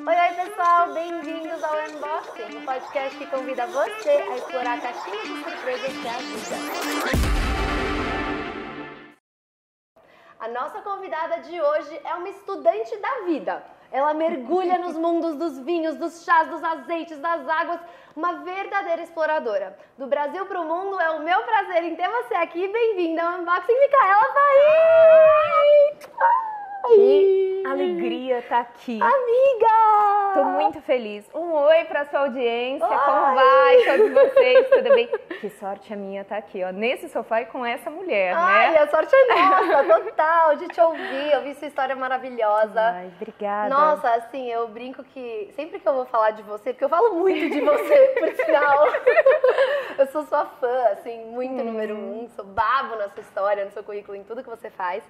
Oi, pessoal, bem-vindos ao Unboxing, um podcast que convida você a explorar a caixinha de surpresas que é a vida. A nossa convidada de hoje é uma estudante da vida. Ela mergulha nos mundos dos vinhos, dos chás, dos azeites, das águas, uma verdadeira exploradora. Do Brasil para o mundo, é o meu prazer em ter você aqui. Bem-vinda ao Unboxing, Micaela Faik! Que alegria estar aqui. Amiga! Tô muito feliz. Um oi pra sua audiência. Como vai todos vocês? Tudo bem? Que sorte a minha estar aqui, ó, nesse sofá e com essa mulher, né? A sorte é nossa, total, de te ouvir sua história maravilhosa. Ai, obrigada. Nossa, assim, eu brinco que sempre que eu vou falar de você, porque eu falo muito de você, por sinal, eu sou sua fã, assim, muito número um, sou babo na sua história, no seu currículo, em tudo que você faz.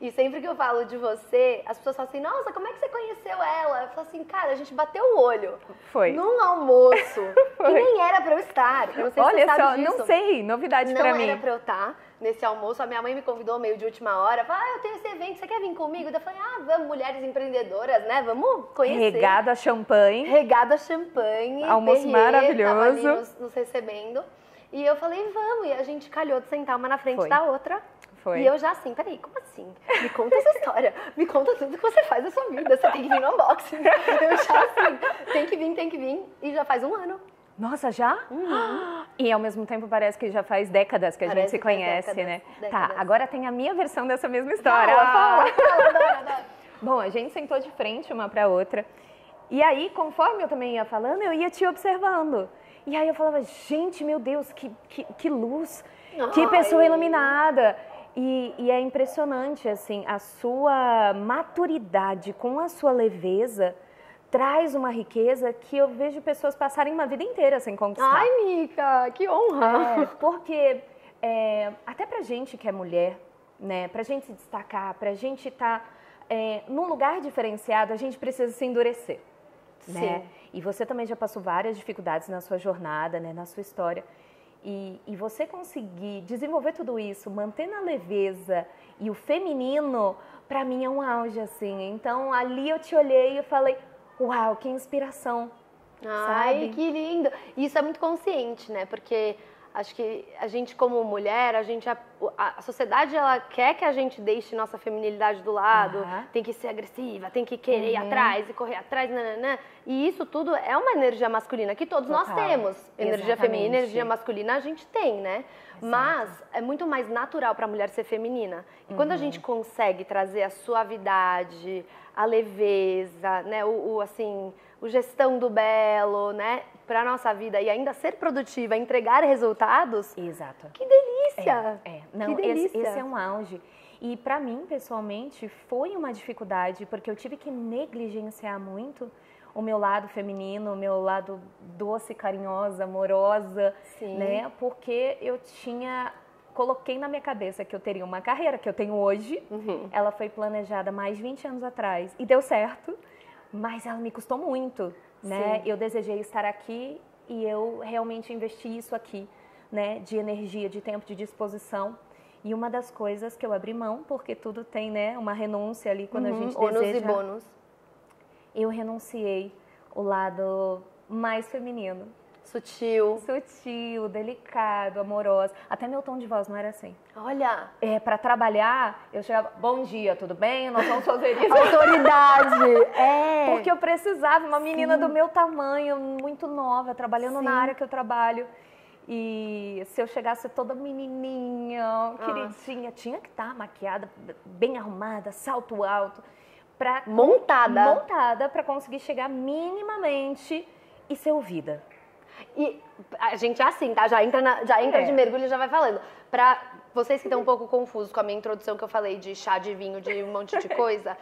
E sempre que eu falo de você, as pessoas falam assim, nossa, como é que você conheceu ela? Eu falo assim, cara, a gente bateu o olho. Foi. Num almoço, que nem era pra eu estar. Eu não sei se você sabe Olha só, disso. não sei, novidade pra mim. Não era pra eu estar nesse almoço. A minha mãe me convidou meio de última hora. Falou, eu tenho esse evento, você quer vir comigo? Eu falei, vamos, mulheres empreendedoras, né? Vamos conhecer. Regado a champanhe. Regado a champanhe. Almoço maravilhoso. Tava ali nos recebendo. E eu falei, vamos. E a gente calhou de sentar uma na frente da outra. Foi. E eu já assim, peraí, como assim? Me conta essa história, me conta tudo que você faz na sua vida, você tem que vir no unboxing. Eu já assim, tem que vir, e já faz um ano. Nossa, já? E ao mesmo tempo parece que já faz décadas que a gente se conhece, né? Tá, agora tem a minha versão dessa mesma história. Fala. Bom, a gente sentou de frente uma pra outra, e aí, conforme eu também ia falando, eu ia te observando. E aí eu falava, gente, meu Deus, que luz, que pessoa iluminada. E é impressionante, assim, a sua maturidade com a sua leveza traz uma riqueza que eu vejo pessoas passarem uma vida inteira sem conquistar. Ai, Mica, que honra! Porque até pra gente que é mulher, né, pra gente se destacar, pra gente estar num lugar diferenciado, a gente precisa se endurecer, né? E você também já passou várias dificuldades na sua jornada, né, na sua história. E você conseguir desenvolver tudo isso, mantendo a leveza e o feminino, pra mim é um auge, assim. Então, ali eu te olhei e falei, uau, que inspiração, Ai, sabe? que lindo! E isso é muito consciente, né? Porque acho que a gente como mulher, a sociedade, ela quer que a gente deixe nossa feminilidade do lado, tem que ser agressiva, tem que querer ir atrás e correr atrás, nananã. E isso tudo é uma energia masculina que todos nós temos. Energia feminina, energia masculina a gente tem, né? Exato. Mas é muito mais natural para a mulher ser feminina. E quando a gente consegue trazer a suavidade, a leveza, né, o gestão do belo, né, para nossa vida e ainda ser produtiva, entregar resultados. Exato. Que delícia! Não, que delícia. Esse é um auge. E para mim, pessoalmente, foi uma dificuldade, porque eu tive que negligenciar muito o meu lado feminino, o meu lado doce, carinhosa, amorosa, né? Porque eu coloquei na minha cabeça que eu teria uma carreira que eu tenho hoje. Ela foi planejada mais de 20 anos atrás e deu certo, mas ela me custou muito, né? Eu desejei estar aqui e eu realmente investi isso aqui, né? De energia, de tempo, de disposição. E uma das coisas que eu abri mão, porque tudo tem, né, uma renúncia ali quando a gente deseja. Ônus e bônus. Eu renunciei o lado mais feminino. Sutil, delicado, amoroso. Até meu tom de voz não era assim. Olha! Para trabalhar, eu chegava, bom dia, tudo bem? Nós vamos fazer isso. Autoridade! Porque eu precisava, uma menina do meu tamanho, muito nova, trabalhando na área que eu trabalho. E se eu chegasse toda menininha, queridinha, tinha que estar maquiada, bem arrumada, salto alto. Montada para conseguir chegar minimamente e ser ouvida. E a gente é assim, tá? Já entra de mergulho e já vai falando. Pra vocês que estão um pouco confusos com a minha introdução que eu falei de chá, de vinho, de um monte de coisa,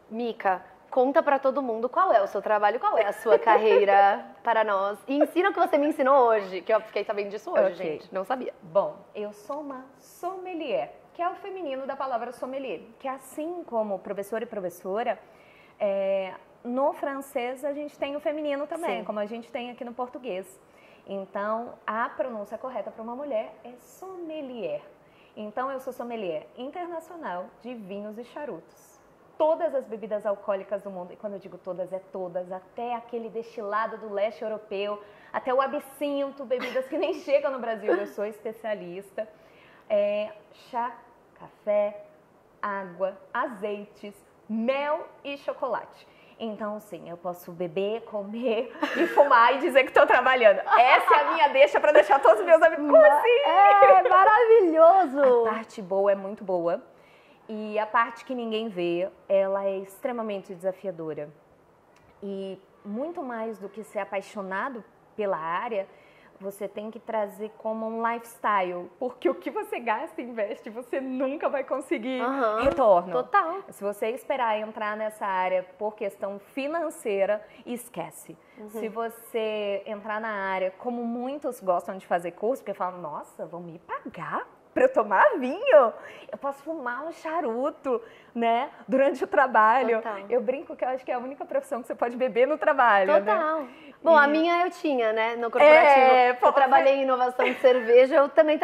Mica, conta pra todo mundo qual é o seu trabalho, qual é a sua carreira para nós. E ensina o que você me ensinou hoje, que eu fiquei sabendo disso hoje, gente. Não sabia. Bom, eu sou uma sommelier, que é o feminino da palavra sommelier, que assim como professor e professora, no francês a gente tem o feminino também, como a gente tem aqui no português. Então, a pronúncia correta para uma mulher é sommelier. Então, eu sou sommelier internacional de vinhos e charutos. todas as bebidas alcoólicas do mundo. E quando eu digo todas, é todas. Até aquele destilado do leste europeu, até o absinto, bebidas que nem chegam no Brasil. Eu sou especialista. Chá, café, água, azeites, mel e chocolate. Então, sim, eu posso beber, comer e fumar e dizer que estou trabalhando. Essa é a minha deixa para deixar todos os meus amigos. Como assim? É maravilhoso! A parte boa é muito boa. E a parte que ninguém vê, ela é extremamente desafiadora. E muito mais do que ser apaixonado pela área, você tem que trazer como um lifestyle. Porque o que você gasta e investe, você nunca vai conseguir retorno. Total. Se você esperar entrar nessa área por questão financeira, esquece. Se você entrar na área, como muitos gostam de fazer curso, porque falam, nossa, vão me pagar para eu tomar vinho? Eu posso fumar um charuto, né, durante o trabalho. Total. Eu brinco que eu acho que é a única profissão que você pode beber no trabalho, Total. né? Bom, a minha eu tinha, né, no corporativo. Eu trabalhei em inovação de cerveja, eu também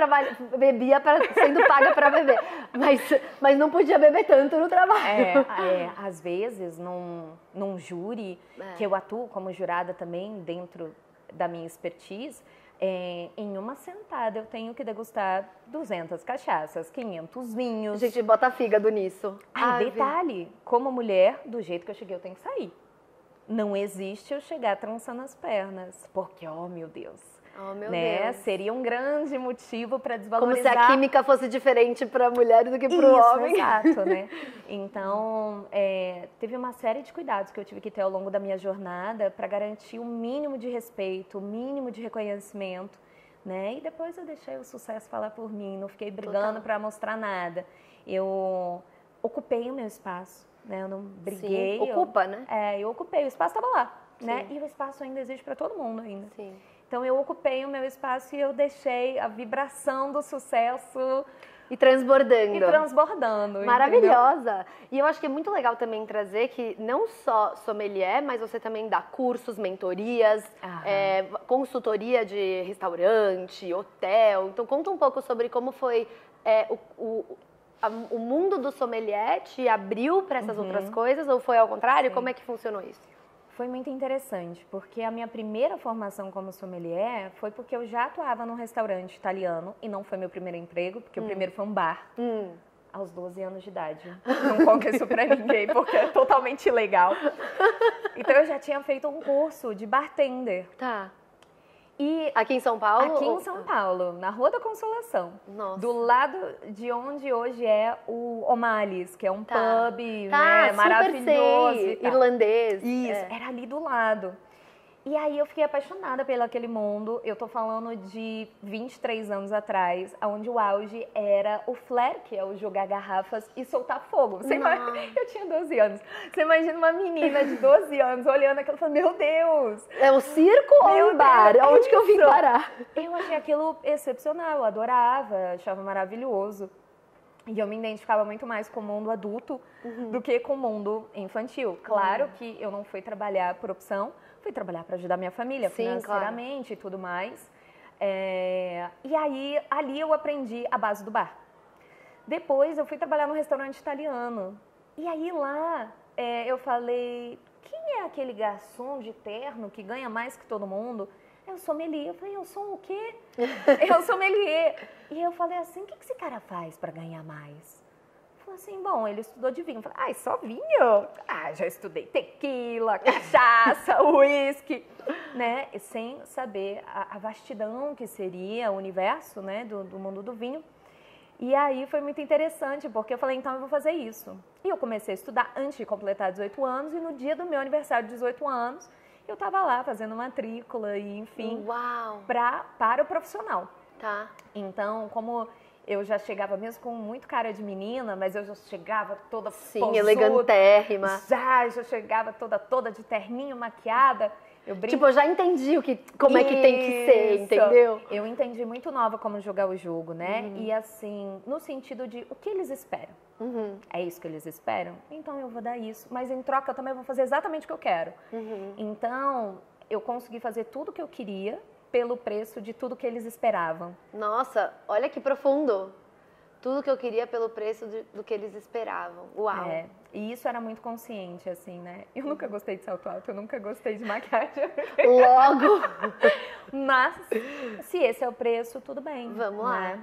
bebia sendo paga para beber. Mas não podia beber tanto no trabalho. Às vezes, num júri, que eu atuo como jurada também, dentro da minha expertise, em uma sentada eu tenho que degustar 200 cachaças, 500 vinhos. A gente bota fígado nisso. Detalhe, como mulher, do jeito que eu cheguei, eu tenho que sair. Não existe eu chegar trançando as pernas, porque, oh meu Deus, Deus. Seria um grande motivo para desvalorizar. Como se a química fosse diferente para a mulher do que para o homem. Exato, né? Então, teve uma série de cuidados que eu tive que ter ao longo da minha jornada para garantir o mínimo de respeito, o mínimo de reconhecimento, né? E depois eu deixei o sucesso falar por mim, não fiquei brigando para mostrar nada. Eu ocupei o meu espaço, né? Eu não briguei. Sim, ocupa, né? Eu ocupei, o espaço estava lá, né? E o espaço ainda existe para todo mundo ainda. Sim. Então, eu ocupei o meu espaço e eu deixei a vibração do sucesso... E transbordando. Maravilhosa. Entendeu? E eu acho que é muito legal também trazer que não só sommelier, mas você também dá cursos, mentorias, consultoria de restaurante, hotel. Então, conta um pouco sobre como foi o mundo do sommelier te abriu para essas outras coisas, ou foi ao contrário? Como é que funcionou isso? Foi muito interessante, porque a minha primeira formação como sommelier foi porque eu já atuava num restaurante italiano, e não foi meu primeiro emprego, porque o primeiro foi um bar, aos 12 anos de idade. Não conto isso pra ninguém, porque é totalmente ilegal. Então eu já tinha feito um curso de bartender. Tá. E aqui em São Paulo? Aqui em São Paulo, na Rua da Consolação. Nossa. Do lado de onde hoje é o O'Malley's, que é um pub, né, maravilhoso. Irlandês. Isso, era ali do lado. E aí eu fiquei apaixonada pelo aquele mundo. Eu tô falando de 23 anos atrás, onde o auge era o flair, que é o jogar garrafas e soltar fogo. Você eu tinha 12 anos. Você imagina uma menina de 12 anos olhando aquilo e falando, meu Deus! É o circo ou o bar? Onde que eu vim parar? Eu achei aquilo excepcional, eu adorava, achava maravilhoso. E eu me identificava muito mais com o mundo adulto do que com o mundo infantil. Claro que eu não fui trabalhar por opção, fui trabalhar para ajudar minha família financeiramente e tudo mais. E aí, ali eu aprendi a base do bar. Depois eu fui trabalhar num restaurante italiano. E aí lá eu falei, quem é aquele garçom de terno que ganha mais que todo mundo? Eu sou sommelier. Eu falei, eu sou o quê? Eu sou sommelier. E eu falei assim, o que esse cara faz para ganhar mais? Falei assim, bom, ele estudou de vinho. Eu falei, só vinho? Já estudei tequila, cachaça, uísque, né? E sem saber a vastidão que seria o universo, né, do mundo do vinho. E aí foi muito interessante, porque eu falei, então eu vou fazer isso. E eu comecei a estudar antes de completar 18 anos, e no dia do meu aniversário de 18 anos, eu estava lá fazendo matrícula e, enfim, para o profissional. Tá. Então, como eu já chegava mesmo com muito cara de menina, mas eu já chegava toda posuda, elegantérrima. Já chegava toda de terninho, maquiada. Tipo, eu já entendi como é que tem que ser, entendeu? Eu entendi muito nova como jogar o jogo, né? E assim, no sentido de o que eles esperam. É isso que eles esperam? Então eu vou dar isso. Mas em troca eu também vou fazer exatamente o que eu quero. Então, eu consegui fazer tudo o que eu queria pelo preço de tudo que eles esperavam. Nossa, olha que profundo. tudo que eu queria pelo preço do que eles esperavam. Uau! E isso era muito consciente, assim, né? Eu nunca gostei de salto alto, eu nunca gostei de maquiagem. Logo! Mas, se esse é o preço, tudo bem. Vamos lá.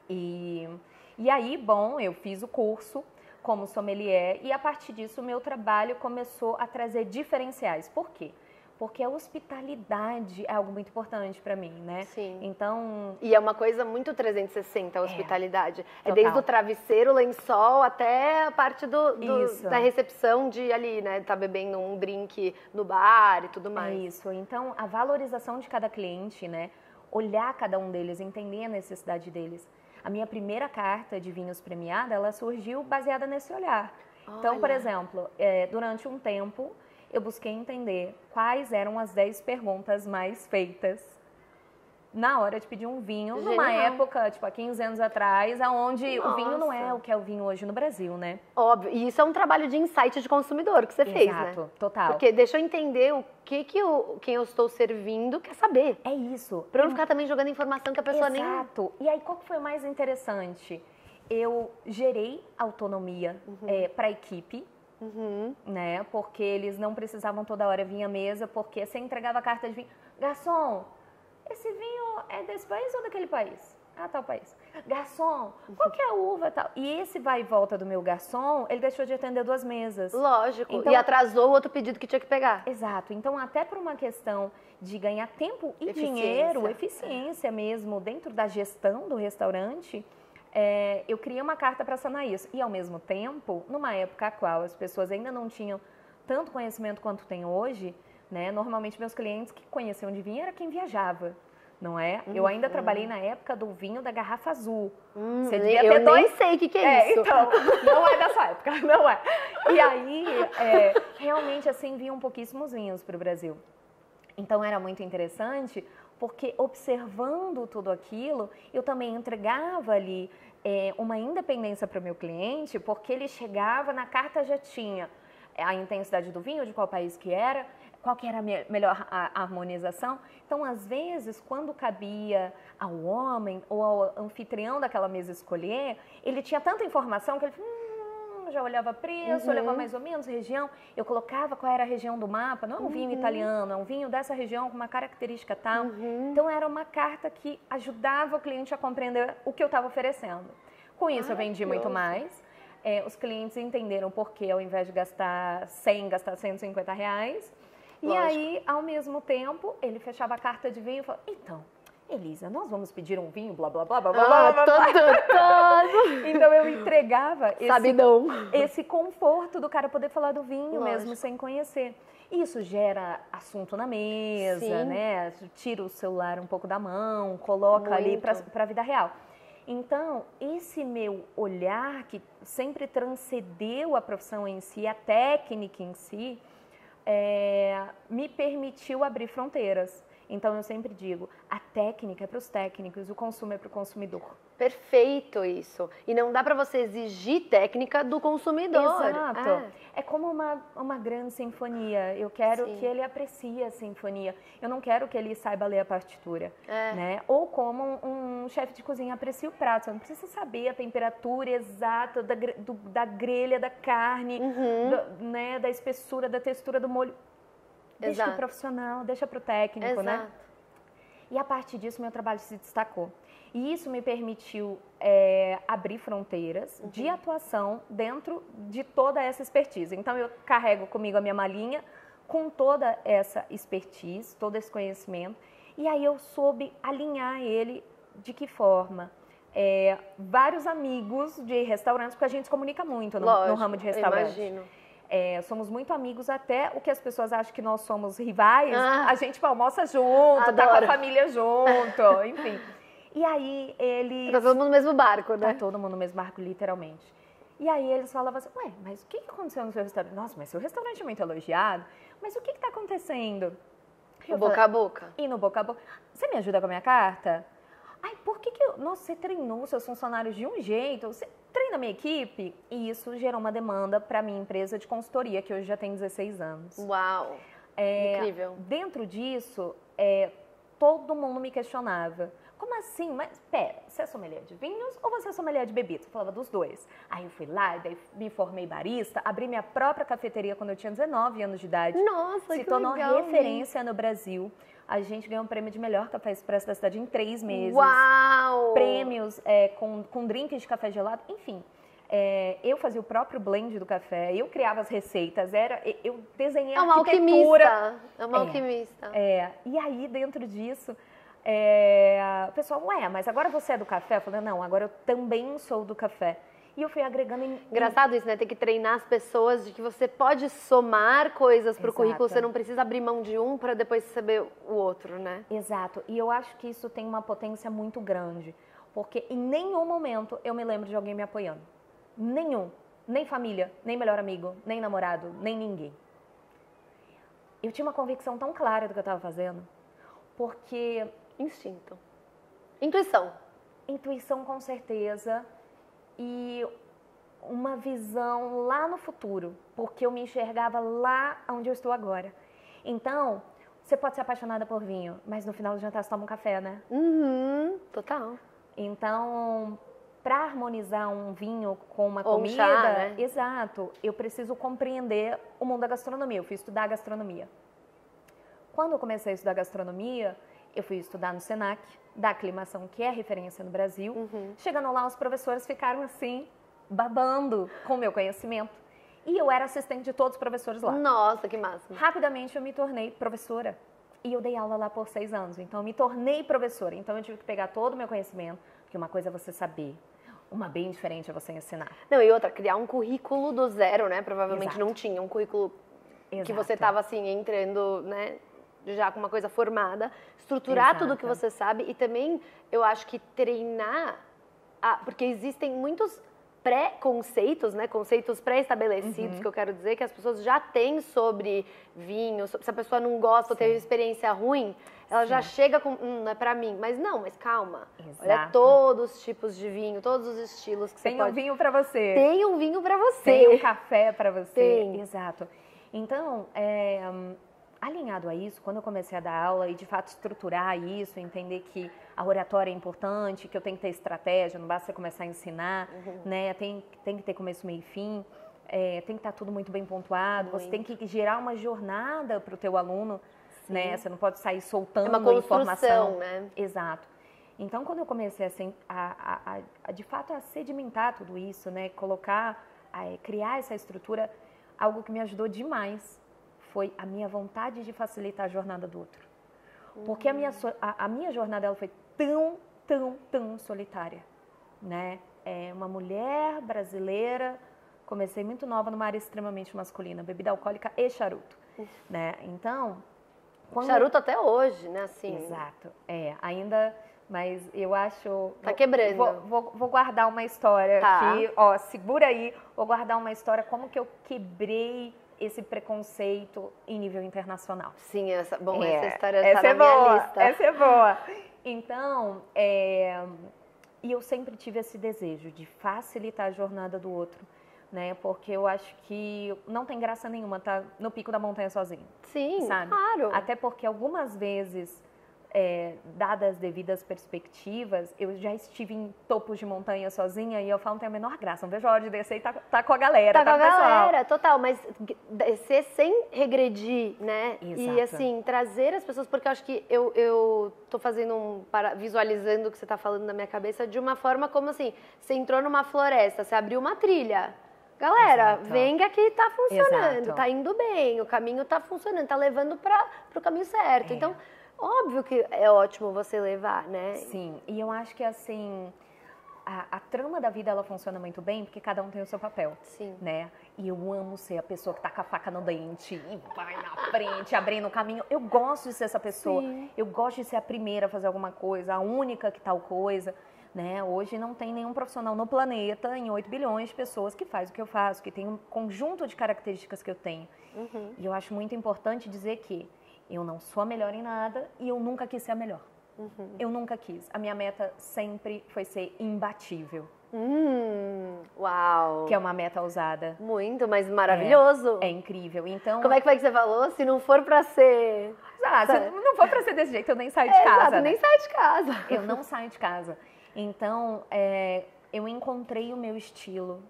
E aí, bom, eu fiz o curso como sommelier e a partir disso o meu trabalho começou a trazer diferenciais. Por quê? Porque a hospitalidade é algo muito importante para mim, né? Sim. Então... E é uma coisa muito 360 a hospitalidade. É total. desde o travesseiro, o lençol, até a parte da recepção de ali, né? Tá bebendo um drink no bar e tudo mais. É isso. Então, a valorização de cada cliente, né? Olhar cada um deles, entender a necessidade deles. A minha primeira carta de vinhos premiada, ela surgiu baseada nesse olhar. Olha. Então, por exemplo, durante um tempo... eu busquei entender quais eram as 10 perguntas mais feitas na hora de pedir um vinho, Genial. Numa época, tipo, há 15 anos atrás, onde o vinho não é o que é o vinho hoje no Brasil, né? Óbvio, e isso é um trabalho de insight de consumidor que você fez, né? Exato, total. Porque deixa eu entender o que quem eu estou servindo quer saber. É isso. Pra eu não ficar também jogando informação que a pessoa nem... Exato. E aí, qual que foi o mais interessante? Eu gerei autonomia para a equipe, né? Porque eles não precisavam toda hora vir à mesa, porque você entregava a carta de vinho. Garçom, esse vinho é desse país ou daquele país? Ah, tal país. Garçom, qual que é a uva tal? E esse vai e volta do meu garçom, ele deixou de atender 2 mesas. Lógico. Então, e atrasou o outro pedido que tinha que pegar. Exato. Então, até por uma questão de ganhar tempo e dinheiro, eficiência mesmo, dentro da gestão do restaurante... eu criei uma carta para sanar isso. E, ao mesmo tempo, numa época a qual as pessoas ainda não tinham tanto conhecimento quanto tem hoje, né? Normalmente, meus clientes que conheciam de vinho era quem viajava, não é? Eu ainda trabalhei na época do vinho da garrafa azul. Você devia ter nem sei o que é isso. Então, não é dessa época, não é. E aí, realmente, assim, vinham pouquíssimos vinhos para o Brasil. Então, era muito interessante... porque observando tudo aquilo, eu também entregava ali uma independência para o meu cliente, porque ele chegava, na carta já tinha a intensidade do vinho, de qual país que era, qual que era a melhor harmonização. Então, às vezes, quando cabia ao homem ou ao anfitrião daquela mesa escolher, ele tinha tanta informação que ele já olhava preço, olhava mais ou menos região, eu colocava qual era a região do mapa, não é um vinho italiano, é um vinho dessa região com uma característica tal. Então era uma carta que ajudava o cliente a compreender o que eu estava oferecendo. Com isso eu vendi muito mais, os clientes entenderam por que ao invés de gastar 100, gastar R$150. E aí, ao mesmo tempo, ele fechava a carta de vinho e falava, então... Elisa, nós vamos pedir um vinho, blá, blá, blá, blá, blá, blá, todo. Então, eu entregava esse conforto do cara poder falar do vinho mesmo sem conhecer. Isso gera assunto na mesa, né? Tira o celular um pouco da mão, coloca ali para a vida real. Então, esse meu olhar que sempre transcendeu a profissão em si, a técnica em si, me permitiu abrir fronteiras. Então, eu sempre digo, a técnica é para os técnicos, o consumo é para o consumidor. Perfeito isso. E não dá para você exigir técnica do consumidor. Exato. É como uma grande sinfonia. Eu quero que ele aprecie a sinfonia. Eu não quero que ele saiba ler a partitura. Né? Ou como um chefe de cozinha aprecia o prato. Você não precisa saber a temperatura exata da grelha, da carne, né? Da espessura, da textura do molho. Deixa pro profissional, deixa pro técnico, né? E a partir disso, meu trabalho se destacou. E isso me permitiu abrir fronteiras de atuação dentro de toda essa expertise. Então, eu carrego comigo a minha malinha com toda essa expertise, todo esse conhecimento. E aí, eu soube alinhar ele de que forma? Vários amigos de restaurantes, porque a gente se comunica muito no ramo de restaurante. Imagino. Somos muito amigos, até o que as pessoas acham que nós somos rivais, a gente almoça junto, tá com a família junto, enfim. E aí eles... Tá todo mundo no mesmo barco, né? Tá todo mundo no mesmo barco, literalmente. E aí eles falavam assim, ué, mas o que aconteceu no seu restaurante? Nossa, mas seu restaurante é muito elogiado, mas o que tá acontecendo? Boca a boca. E no boca a boca. Você me ajuda com a minha carta? Ai, por que nossa, você treinou seus funcionários de um jeito, você treina a minha equipe? E isso gerou uma demanda para a minha empresa de consultoria, que hoje já tem 16 anos. Uau, incrível. Dentro disso, todo mundo me questionava. como assim? Mas pera, você é sommelier de vinhos ou você é sommelier de bebidas? Eu falava dos dois. Aí eu fui lá, daí me formei barista, abri minha própria cafeteria quando eu tinha 19 anos de idade. Nossa, se que tornou legal, referência no Brasil. A gente ganhou um prêmio de melhor café expresso da cidade em 3 meses. Uau! Prêmios com drinks de café gelado, enfim. Eu fazia o próprio blend do café, eu criava as receitas, eu desenhei a arquitetura. É uma alquimista. E aí, dentro disso, o pessoal, mas agora você é do café? Eu falei, não, agora eu também sou do café. E eu fui agregando Engraçado isso, né? Tem que treinar as pessoas de que você pode somar coisas pro currículo, você não precisa abrir mão de um para depois saber o outro, né? Exato. E eu acho que isso tem uma potência muito grande, porque em nenhum momento eu me lembro de alguém me apoiando. Nenhum. Nem família, nem melhor amigo, nem namorado, nem ninguém. Eu tinha uma convicção tão clara do que eu estava fazendo, porque... Instinto. Intuição. Intuição, com certeza. E uma visão lá no futuro, porque eu me enxergava lá onde eu estou agora. Então, você pode ser apaixonada por vinho, mas no final do jantar você toma um café, né? Total. Então, para harmonizar um vinho com uma Ou comida, um chá, né? Exato, eu preciso compreender o mundo da gastronomia. Eu fui estudar gastronomia. Quando eu comecei a estudar gastronomia, eu fui estudar no Senac, da aclimação, que é referência no Brasil. Chegando lá, os professores ficaram assim, babando com o meu conhecimento. E eu era assistente de todos os professores lá. Nossa, que máximo. Rapidamente eu me tornei professora. E eu dei aula lá por 6 anos. Então eu me tornei professora. Então eu tive que pegar todo o meu conhecimento, porque uma coisa é você saber, uma bem diferente é você ensinar. Não, e outra, criar um currículo do zero, né? Provavelmente Exato. não tinha um currículo que Exato. você estava assim, entrando, né? Já com uma coisa formada, estruturar Exato. tudo que você sabe e também eu acho que treinar, porque existem muitos pré-conceitos, né, conceitos pré-estabelecidos, que eu quero dizer, que as pessoas já têm sobre vinho, se a pessoa não gosta ou teve experiência ruim, ela já chega com, não é pra mim, mas calma, olha todos os tipos de vinho, todos os estilos que você pode... Tem um vinho pra você. Tem um vinho pra você. Tem um café pra você. Tem. Exato. Então, alinhado a isso, quando eu comecei a dar aula e de fato estruturar isso, entender que a oratória é importante, que eu tenho que ter estratégia, não basta você começar a ensinar, né? Tem que ter começo, meio e fim, tem que estar tudo muito bem pontuado, você tem que gerar uma jornada para o teu aluno, né? Você não pode sair soltando informação. Né? Exato. Então, quando eu comecei de fato a sedimentar tudo isso, né? Criar essa estrutura, algo que me ajudou demais foi a minha vontade de facilitar a jornada do outro. Porque a minha jornada ela foi tão solitária, né? Uma mulher brasileira, comecei muito nova numa área extremamente masculina, bebida alcoólica e charuto, né? Então... Charuto até hoje, né? Assim. Exato. Ainda... Mas eu acho... Tá quebrando. Vou guardar uma história aqui. Ó, segura aí. Vou guardar uma história como que eu quebrei esse preconceito em nível internacional. Sim, essa história tá na boa, minha lista. Essa é boa. Então, e eu sempre tive esse desejo de facilitar a jornada do outro, né? Porque eu acho que não tem graça nenhuma estar no pico da montanha sozinho. Sim, sabe? Claro. Até porque algumas vezes... dadas as devidas perspectivas, eu já estive em topos de montanha sozinha e eu falo, não tem a menor graça, não vejo a hora de descer e tá com a galera. Tá com a galera, total, mas descer sem regredir, né? Exato. E assim, trazer as pessoas, porque eu acho que eu tô fazendo visualizando o que você tá falando na minha cabeça de uma forma como assim, você entrou numa floresta, você abriu uma trilha. Galera, vem que aqui tá funcionando, tá indo bem, o caminho tá funcionando, tá levando pro caminho certo. Então, óbvio que é ótimo você levar, né? Sim, e eu acho que assim, a trama da vida ela funciona muito bem porque cada um tem o seu papel. Sim. Né? E eu amo ser a pessoa que tá com a faca no dente e vai na frente, abrindo o caminho. Eu gosto de ser essa pessoa. Sim. Eu gosto de ser a primeira a fazer alguma coisa, a única que tal coisa. Né? Hoje não tem nenhum profissional no planeta, em 8 bilhões de pessoas, que faz o que eu faço, que tem um conjunto de características que eu tenho. E eu acho muito importante dizer que eu não sou a melhor em nada e eu nunca quis ser a melhor. Eu nunca quis. A minha meta sempre foi ser imbatível. Uau! Que é uma meta ousada. Muito, mas maravilhoso. É incrível. Então, como é que foi que você falou? Se não for pra ser... Se não for pra ser desse jeito, eu nem saio de casa. Exato, né? nem saio de casa. Eu não saio de casa. Então, eu encontrei o meu estilo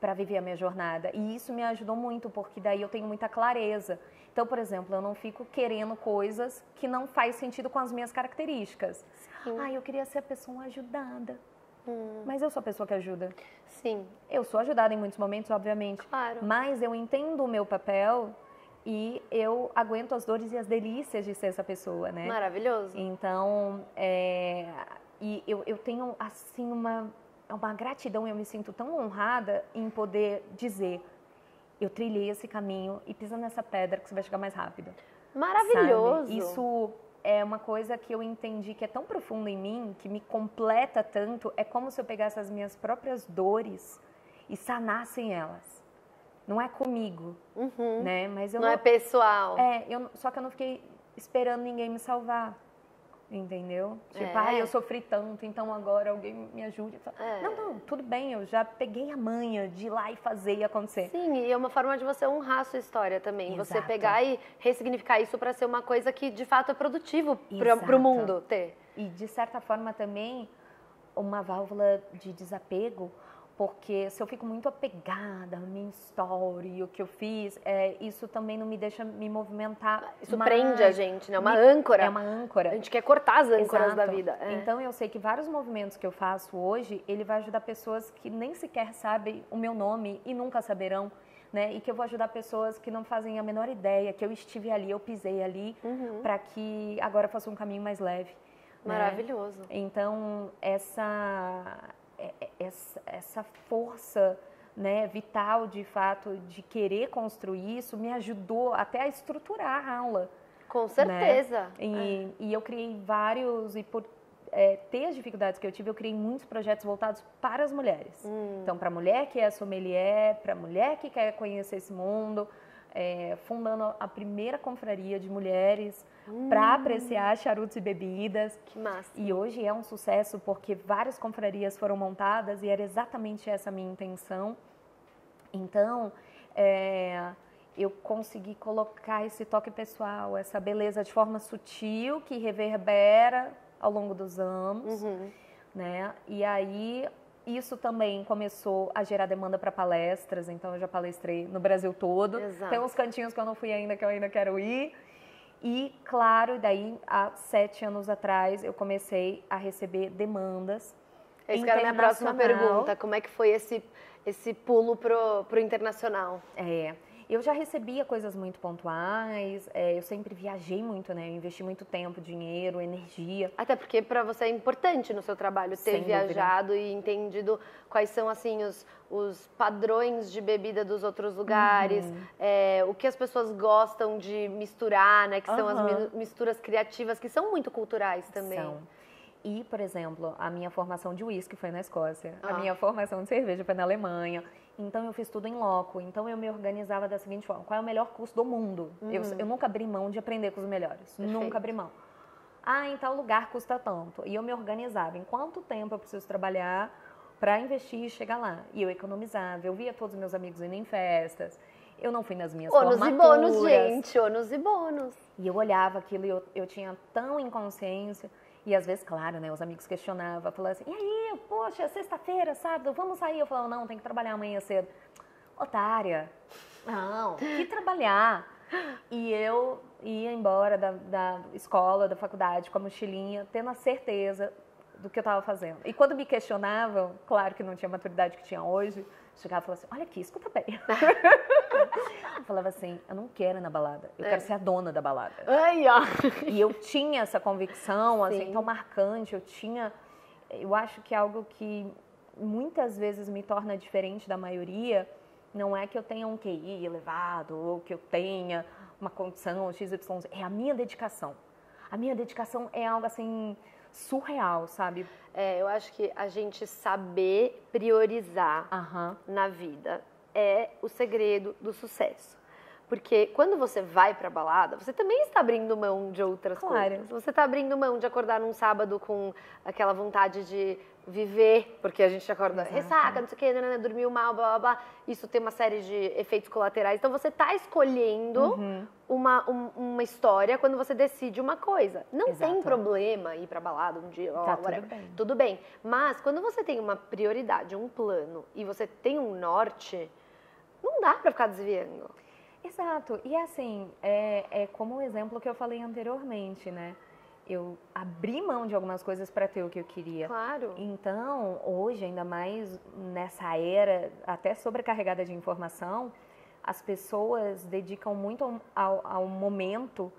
para viver a minha jornada. E isso me ajudou muito, porque daí eu tenho muita clareza. Então, por exemplo, eu não fico querendo coisas que não faz sentido com as minhas características. Eu queria ser a pessoa ajudada. Mas eu sou a pessoa que ajuda. Sim. Eu sou ajudada em muitos momentos, obviamente. Claro. Mas eu entendo o meu papel e eu aguento as dores e as delícias de ser essa pessoa, né? Maravilhoso. Então, e eu tenho, assim, uma gratidão, eu me sinto tão honrada em poder dizer, eu trilhei esse caminho e pisa nessa pedra que você vai chegar mais rápido. Maravilhoso. Sabe? Isso é uma coisa que eu entendi que é tão profunda em mim, que me completa tanto, é como se eu pegasse as minhas próprias dores e sanassem elas. Não é comigo, né? Mas eu não é pessoal. Só que eu não fiquei esperando ninguém me salvar. Entendeu? Tipo, eu sofri tanto, então agora alguém me ajude. Não, tudo bem, eu já peguei a manha de ir lá e fazer e acontecer. Sim, e é uma forma de você honrar a sua história também. Exato. Você pegar e ressignificar isso para ser uma coisa que de fato é produtivo para o mundo ter. E de certa forma também uma válvula de desapego, porque se eu fico muito apegada à minha história e o que eu fiz, isso também não me deixa me movimentar. Isso prende a gente, né? Uma âncora. É uma âncora. A gente quer cortar as âncoras Exato. da vida. Então eu sei que vários movimentos que eu faço hoje, ele vai ajudar pessoas que nem sequer sabem o meu nome e nunca saberão, né? E que eu vou ajudar pessoas que não fazem a menor ideia, que eu estive ali, eu pisei ali, para que agora faça um caminho mais leve. Maravilhoso. Né? Então essa força, né, vital, de fato, de querer construir isso, me ajudou até a estruturar a aula. Com certeza. Né? E eu criei vários, e por ter as dificuldades que eu tive, eu criei muitos projetos voltados para as mulheres. Então, para a mulher que é sommelier, para a mulher que quer conhecer esse mundo, fundando a primeira confraria de mulheres para apreciar charutos e bebidas. Que massa. E hoje é um sucesso porque várias confrarias foram montadas e era exatamente essa a minha intenção. Então, eu consegui colocar esse toque pessoal, essa beleza de forma sutil que reverbera ao longo dos anos, né? E aí isso também começou a gerar demanda para palestras, então eu já palestrei no Brasil todo. Exato. Tem uns cantinhos que eu não fui ainda, que eu ainda quero ir. E, claro, daí, há 7 anos atrás, eu comecei a receber demandas. Essa era a minha próxima pergunta. Como é que foi esse pulo pro internacional? Eu já recebia coisas muito pontuais, eu sempre viajei muito, né? Eu investi muito tempo, dinheiro, energia. Até porque para você é importante no seu trabalho ter viajado e entendido quais são, assim, os padrões de bebida dos outros lugares, o que as pessoas gostam de misturar, né? Que são as misturas criativas, que são muito culturais também. São. E, por exemplo, a minha formação de uísque foi na Escócia, a minha formação de cerveja foi na Alemanha. Então, eu fiz tudo em loco. Então, eu me organizava da seguinte forma. Qual é o melhor curso do mundo? Eu nunca abri mão de aprender com os melhores. Perfeito. Nunca abri mão. Em tal lugar custa tanto. E eu me organizava. Em quanto tempo eu preciso trabalhar para investir e chegar lá? E eu economizava. Eu via todos os meus amigos indo em festas. Eu não fui nas minhas formaturas. Ônus e bônus, gente. Ônus e bônus. E eu olhava aquilo e eu tinha tão inconsciência. E às vezes, claro, né, os amigos questionavam, falavam assim, e aí, poxa, sexta-feira, sábado, vamos sair? Eu falava, não, tem que trabalhar amanhã cedo. Otária, não, que trabalhar. E eu ia embora da escola, da faculdade, com a mochilinha, tendo a certeza do que eu estava fazendo. E quando me questionavam, claro que não tinha a maturidade que tinha hoje, chegava e falava assim, olha aqui, escuta bem. Eu falava assim, eu não quero ir na balada, eu quero ser a dona da balada. Ai, ó. E eu tinha essa convicção, assim, tão marcante, eu acho que é algo que muitas vezes me torna diferente da maioria, não é que eu tenha um QI elevado, ou que eu tenha uma condição XYZ, é a minha dedicação. A minha dedicação é algo, assim, surreal, sabe? Eu acho que a gente saber priorizar na vida é o segredo do sucesso. Porque quando você vai pra balada, você também está abrindo mão de outras Claro. coisas. Você está abrindo mão de acordar num sábado com aquela vontade de viver, porque a gente acorda ressaca, não sei o quê, dormiu mal, blá, blá, blá. Isso tem uma série de efeitos colaterais. Então você está escolhendo uma história quando você decide uma coisa. Não tem problema ir pra balada um dia, Tá tudo bem. Tudo bem. Mas quando você tem uma prioridade, um plano, e você tem um norte, não dá pra ficar desviando. Exato. E assim, é como o exemplo que eu falei anteriormente, né? Eu abri mão de algumas coisas para ter o que eu queria. Claro. Então, hoje, ainda mais nessa era até sobrecarregada de informação, as pessoas dedicam muito ao momento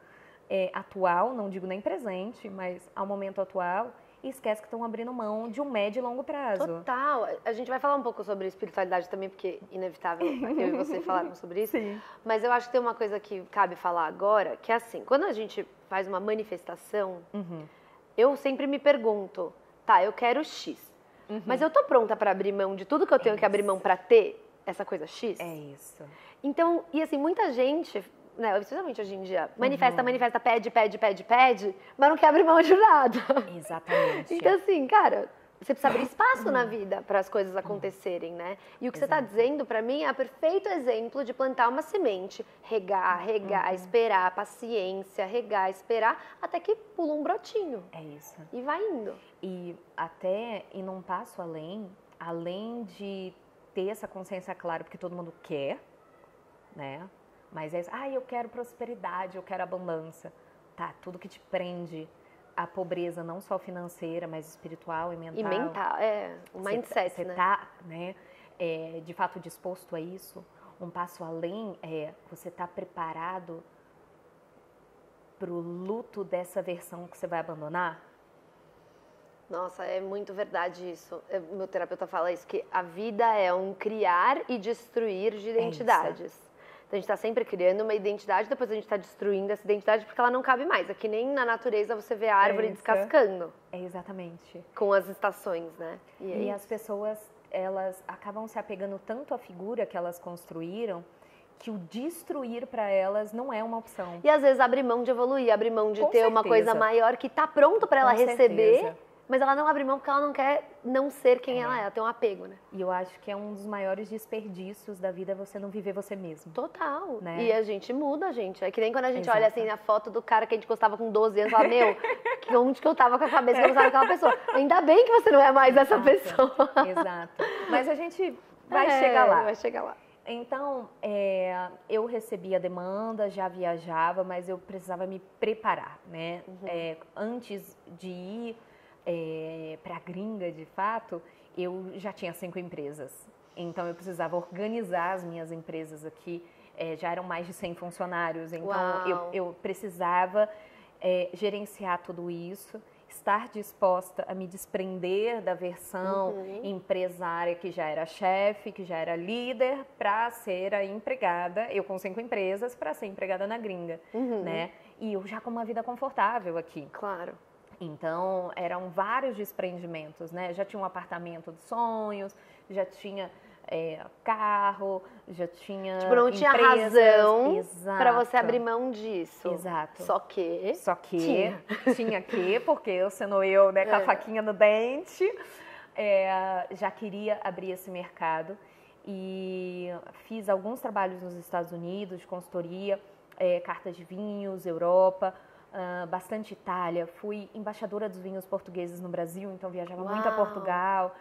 atual, não digo nem presente, mas ao momento atual, e esquece que estão abrindo mão de um médio e longo prazo. Total. A gente vai falar um pouco sobre espiritualidade também, porque inevitável eu e você falaram sobre isso. Sim. Mas eu acho que tem uma coisa que cabe falar agora, que é assim, quando a gente faz uma manifestação, eu sempre me pergunto, tá, eu quero X, mas eu tô pronta para abrir mão de tudo que eu tenho que abrir mão para ter essa coisa X? É isso. Então, e assim, muita gente, né, especialmente hoje em dia, manifesta, pede, mas não quer abrir mão de nada. Exatamente. Então, assim, cara, você precisa abrir espaço na vida para as coisas acontecerem, né? E o que você está dizendo, para mim, é o perfeito exemplo de plantar uma semente, regar, esperar, paciência, regar, esperar, até que pula um brotinho. É isso. E vai indo. E até ir num passo além de ter essa consciência clara, porque todo mundo quer, né? Mas é isso, eu quero prosperidade, eu quero abundância. Tá, tudo que te prende à pobreza, não só financeira, mas espiritual e mental. E mental, o mindset, você tá, né, de fato disposto a isso. Um passo além você tá preparado pro luto dessa versão que você vai abandonar? Nossa, é muito verdade isso. Meu terapeuta fala isso, que a vida é um criar e destruir de identidades. Então, a gente está sempre criando uma identidade, depois a gente está destruindo essa identidade porque ela não cabe mais. É que nem na natureza você vê a árvore descascando. É exatamente. Com as estações, né? E as pessoas, elas acabam se apegando tanto à figura que elas construíram, que o destruir para elas não é uma opção. E às vezes abre mão de evoluir, abre mão de ter uma coisa maior que está pronto para ela receber. Mas ela não abre mão porque ela não quer não ser quem ela é, ela tem um apego, né? E eu acho que é um dos maiores desperdícios da vida você não viver você mesmo. Total. Né? E a gente muda, gente. É que nem quando a gente olha assim a foto do cara que a gente gostava com 12 anos e fala, onde que eu tava com a cabeça que eu gostava daquela pessoa? Ainda bem que você não é mais essa pessoa. Exato. Mas a gente vai chegar lá. Vai chegar lá. Então, eu recebia a demanda, já viajava, mas eu precisava me preparar, né? Antes de ir para a gringa, de fato, eu já tinha 5 empresas. Então, eu precisava organizar as minhas empresas aqui. Já eram mais de 100 funcionários. Então, eu precisava gerenciar tudo isso, estar disposta a me desprender da versão empresária que já era chefe, que já era líder, para ser a empregada, eu com 5 empresas, para ser empregada na gringa, né? E eu já com uma vida confortável aqui. Claro. Então, eram vários desprendimentos, né? Já tinha um apartamento dos sonhos, já tinha carro, já tinha tipo, não tinha razão para você abrir mão disso. Exato. Só que tinha que, porque eu sendo eu, né, com a faquinha no dente, já queria abrir esse mercado. E fiz alguns trabalhos nos Estados Unidos, de consultoria, cartas de vinhos, Europa, bastante Itália. Fui embaixadora dos vinhos portugueses no Brasil, então viajava muito a Portugal.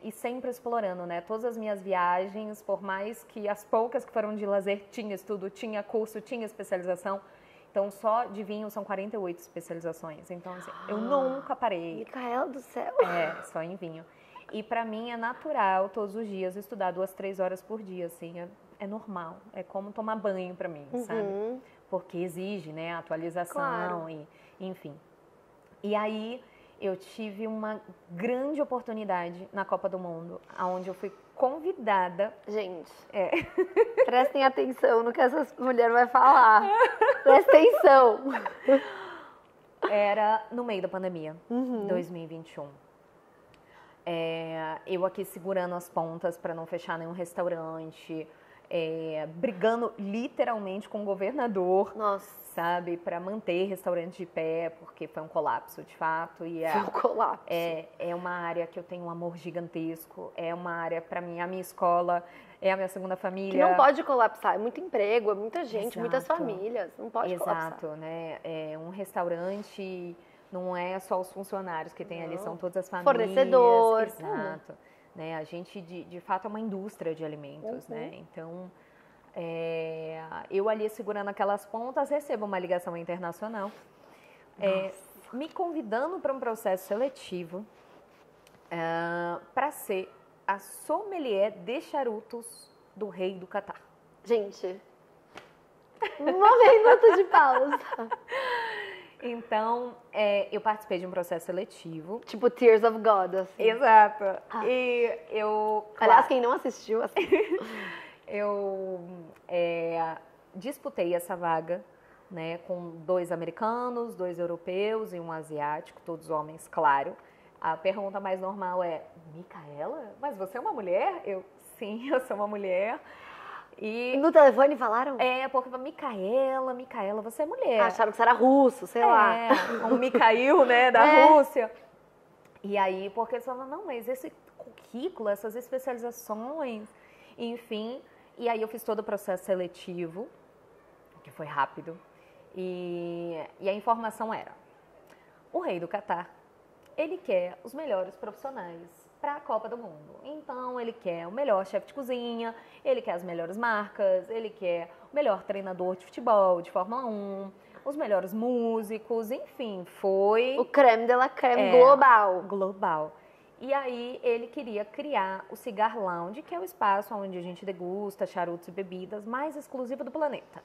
E sempre explorando, né? Todas as minhas viagens, por mais que as poucas que foram de lazer, tinha estudo, tinha curso, tinha especialização. Então, só de vinho são 48 especializações. Então, assim, eu nunca parei. Micaela do céu! Só em vinho. E pra mim é natural, todos os dias, estudar 2, 3 horas por dia, assim. É normal. É como tomar banho pra mim, sabe? Porque exige, né? Atualização e enfim. E aí, eu tive uma grande oportunidade na Copa do Mundo, onde eu fui convidada. Gente, prestem atenção no que essa mulher vai falar. Prestem atenção. Era no meio da pandemia, 2021. Eu aqui segurando as pontas para não fechar nenhum restaurante, brigando literalmente com o governador. Nossa. Sabe, para manter restaurantes de pé, porque foi um colapso, de fato. Foi um colapso. É uma área que eu tenho um amor gigantesco, é uma área, para mim, a minha escola, é a minha segunda família. Que não pode colapsar, é muito emprego, é muita gente, Exato. Muitas famílias, não pode colapsar. Exato, né? Um restaurante não é só os funcionários que tem ali, são todas as famílias. Fornecedor. Exato. Né? A gente, de fato, é uma indústria de alimentos, né? Então... eu ali segurando aquelas pontas, recebo uma ligação internacional me convidando para um processo seletivo para ser a sommelier de charutos do rei do Catar. Gente, um minuto de pausa. Então, eu participei de um processo seletivo. Tipo Tears of God, assim. Exato. E eu... Aliás, quem não assistiu, assim... Eu disputei essa vaga, né, com 2 americanos, 2 europeus e um asiático, todos homens, claro. A pergunta mais normal é, Micaela, mas você é uma mulher? Sim, eu sou uma mulher. E no telefone falaram? Porque Micaela, você é mulher. Acharam que você era russo, sei lá. Um Mikhail, né, da Rússia. E aí, porque eles falavam, não, mas esse currículo, essas especializações, enfim... E aí eu fiz todo o processo seletivo, que foi rápido, e a informação era, o rei do Catar, ele quer os melhores profissionais para a Copa do Mundo. Então ele quer o melhor chefe de cozinha, ele quer as melhores marcas, ele quer o melhor treinador de futebol, de Fórmula 1, os melhores músicos, enfim, foi... O creme de la creme global. Global. E aí ele queria criar o Cigar Lounge, que é o espaço onde a gente degusta charutos e bebidas mais exclusivo do planeta.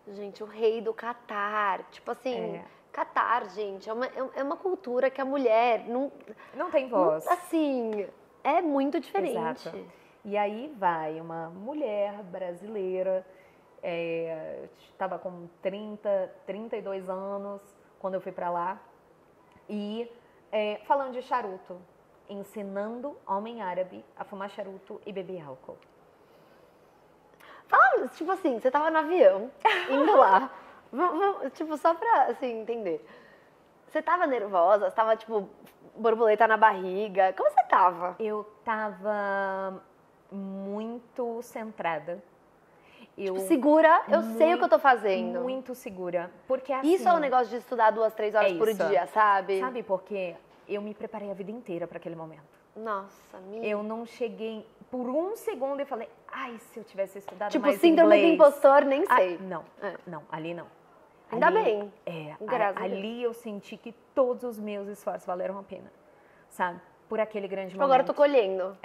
Gente, o rei do Catar. Tipo assim, Catar, gente, é uma cultura que a mulher não tem voz. Assim, é muito diferente. Exato. E aí vai uma mulher brasileira, estava com 32 anos quando eu fui para lá, e... falando de charuto, ensinando homem árabe a fumar charuto e beber álcool. Fala, tipo assim, você tava no avião, indo lá, tipo, só pra, assim, entender. Você tava nervosa? Você tava, tipo, borboleta na barriga? Como você tava? Eu tava muito centrada. Tipo, segura, eu sei o que eu tô fazendo. Muito segura. Porque assim... Isso é um negócio de estudar 2, 3 horas por dia, sabe? Sabe por quê? Eu me preparei a vida inteira para aquele momento. Nossa, amiga. Eu não cheguei por um segundo e falei, ai, se eu tivesse estudado tipo, mais síndrome inglês... do impostor, nem sei. Não, ali não. Ainda bem. Ali eu senti que todos os meus esforços valeram a pena, sabe? Por aquele grande momento. Agora eu tô colhendo.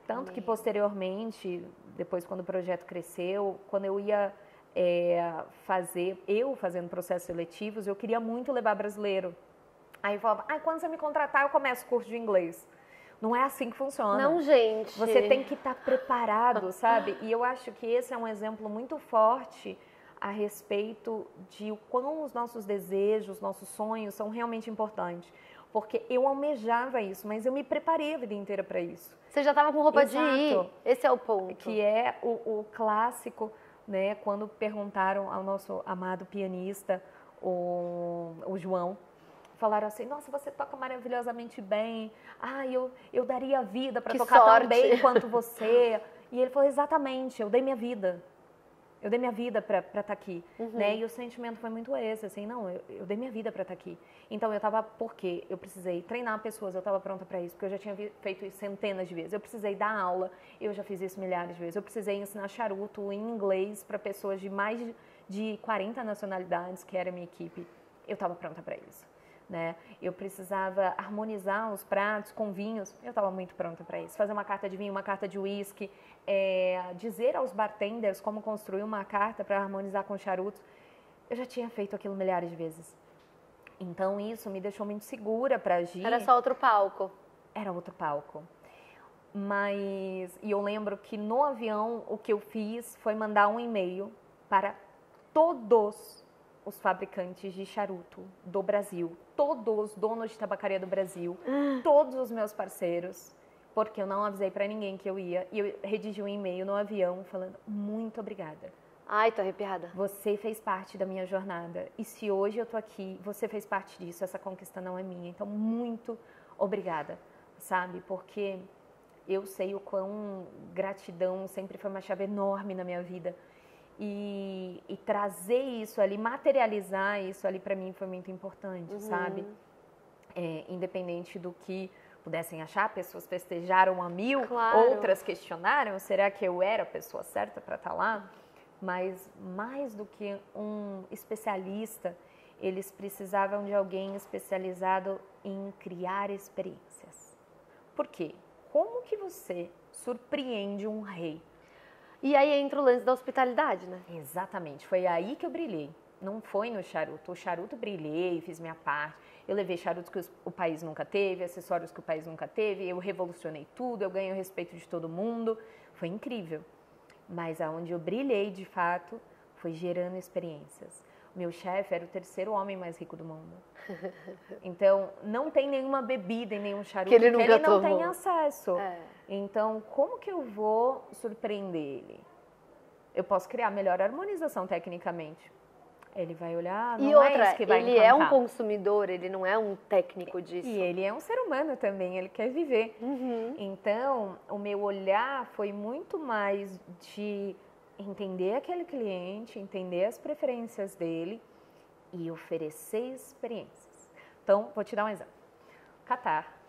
Tanto que posteriormente, depois quando o projeto cresceu, quando eu ia fazendo processos seletivos, eu queria muito levar brasileiro. Aí eu falava, quando você me contratar, eu começo o curso de inglês. Não é assim que funciona. Não, gente. Você tem que estar preparado, sabe? E eu acho que esse é um exemplo muito forte a respeito de o quão os nossos desejos, nossos sonhos são realmente importantes. Porque eu almejava isso, mas eu me preparei a vida inteira para isso. Você já estava com roupa de ir. Esse é o ponto. Que é o clássico, né? Quando perguntaram ao nosso amado pianista, o João, falaram assim, nossa, você toca maravilhosamente bem. Eu daria a vida para tocar tão bem quanto você. E ele falou, exatamente, eu dei minha vida. Eu dei minha vida para estar aqui, né? E o sentimento foi muito esse, assim, não, eu dei minha vida para estar aqui. Então, porque eu precisei treinar pessoas, eu estava pronta para isso, porque eu já tinha feito isso centenas de vezes. Eu precisei dar aula, eu já fiz isso milhares de vezes. Eu precisei ensinar charuto em inglês para pessoas de mais de 40 nacionalidades, que era a minha equipe. Eu estava pronta para isso, né? Eu precisava harmonizar os pratos com vinhos, eu estava muito pronta para isso. Fazer uma carta de vinho, uma carta de uísque, dizer aos bartenders como construir uma carta para harmonizar com charutos. Eu já tinha feito aquilo milhares de vezes. Então isso me deixou muito segura para agir. Era só outro palco. Era outro palco. E eu lembro que no avião o que eu fiz foi mandar um e-mail para todos os fabricantes de charuto do Brasil, todos os donos de tabacaria do Brasil, todos os meus parceiros, porque eu não avisei pra ninguém que eu ia. E eu redigi um e-mail no avião falando, muito obrigada. Ai, tô arrepiada. Você fez parte da minha jornada. E se hoje eu tô aqui, você fez parte disso, essa conquista não é minha. Então, muito obrigada, sabe? Porque eu sei o quão gratidão sempre foi uma chave enorme na minha vida. E trazer isso ali, materializar isso ali pra mim foi muito importante, sabe? Independente do que pudessem achar, pessoas festejaram a mil, outras questionaram, será que eu era a pessoa certa para estar lá? Mas mais do que um especialista, eles precisavam de alguém especializado em criar experiências. Por quê? Como que você surpreende um rei? E aí entra o lance da hospitalidade, né? Exatamente, foi aí que eu brilhei. Não foi no charuto. O charuto brilhei, fiz minha parte. Eu levei charutos que o país nunca teve, acessórios que o país nunca teve. Eu revolucionei tudo, eu ganhei o respeito de todo mundo. Foi incrível. Mas aonde eu brilhei, de fato, foi gerando experiências. O meu chefe era o 3º homem mais rico do mundo. Então, não tem nenhuma bebida em nenhum charuto que ele não tem acesso. Então, como que eu vou surpreender ele? Eu posso criar a melhor harmonização tecnicamente. Ele vai olhar, não e outra, é isso que vai ele encantar. é um consumidor, ele não é um técnico disso. E ele é um ser humano também, ele quer viver. Então, o meu olhar foi muito mais de entender aquele cliente, entender as preferências dele e oferecer experiências. Então, vou te dar um exemplo. Catar.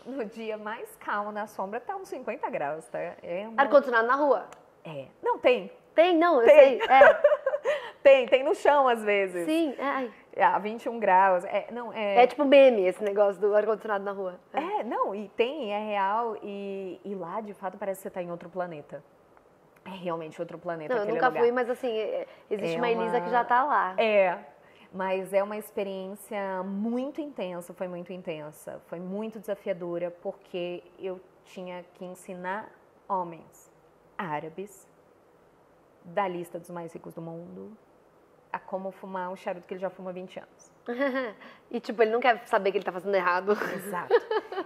No dia mais calmo, na sombra, tá uns 50 graus, tá? Ar-condicionado na rua? Não, tem. Tem, não, eu sei. Tem no chão às vezes. Sim, 21 graus. É tipo meme esse negócio do ar-condicionado na rua. É real. E lá, de fato, parece que você tá em outro planeta. É realmente outro planeta aquele lugar. Eu nunca fui, mas assim, existe uma Elisa que já tá lá. Mas é uma experiência muito intensa, foi muito desafiadora, porque eu tinha que ensinar homens árabes da lista dos mais ricos do mundo a como fumar um charuto que ele já fuma há 20 anos. E tipo, ele não quer saber que ele tá fazendo errado. Exato.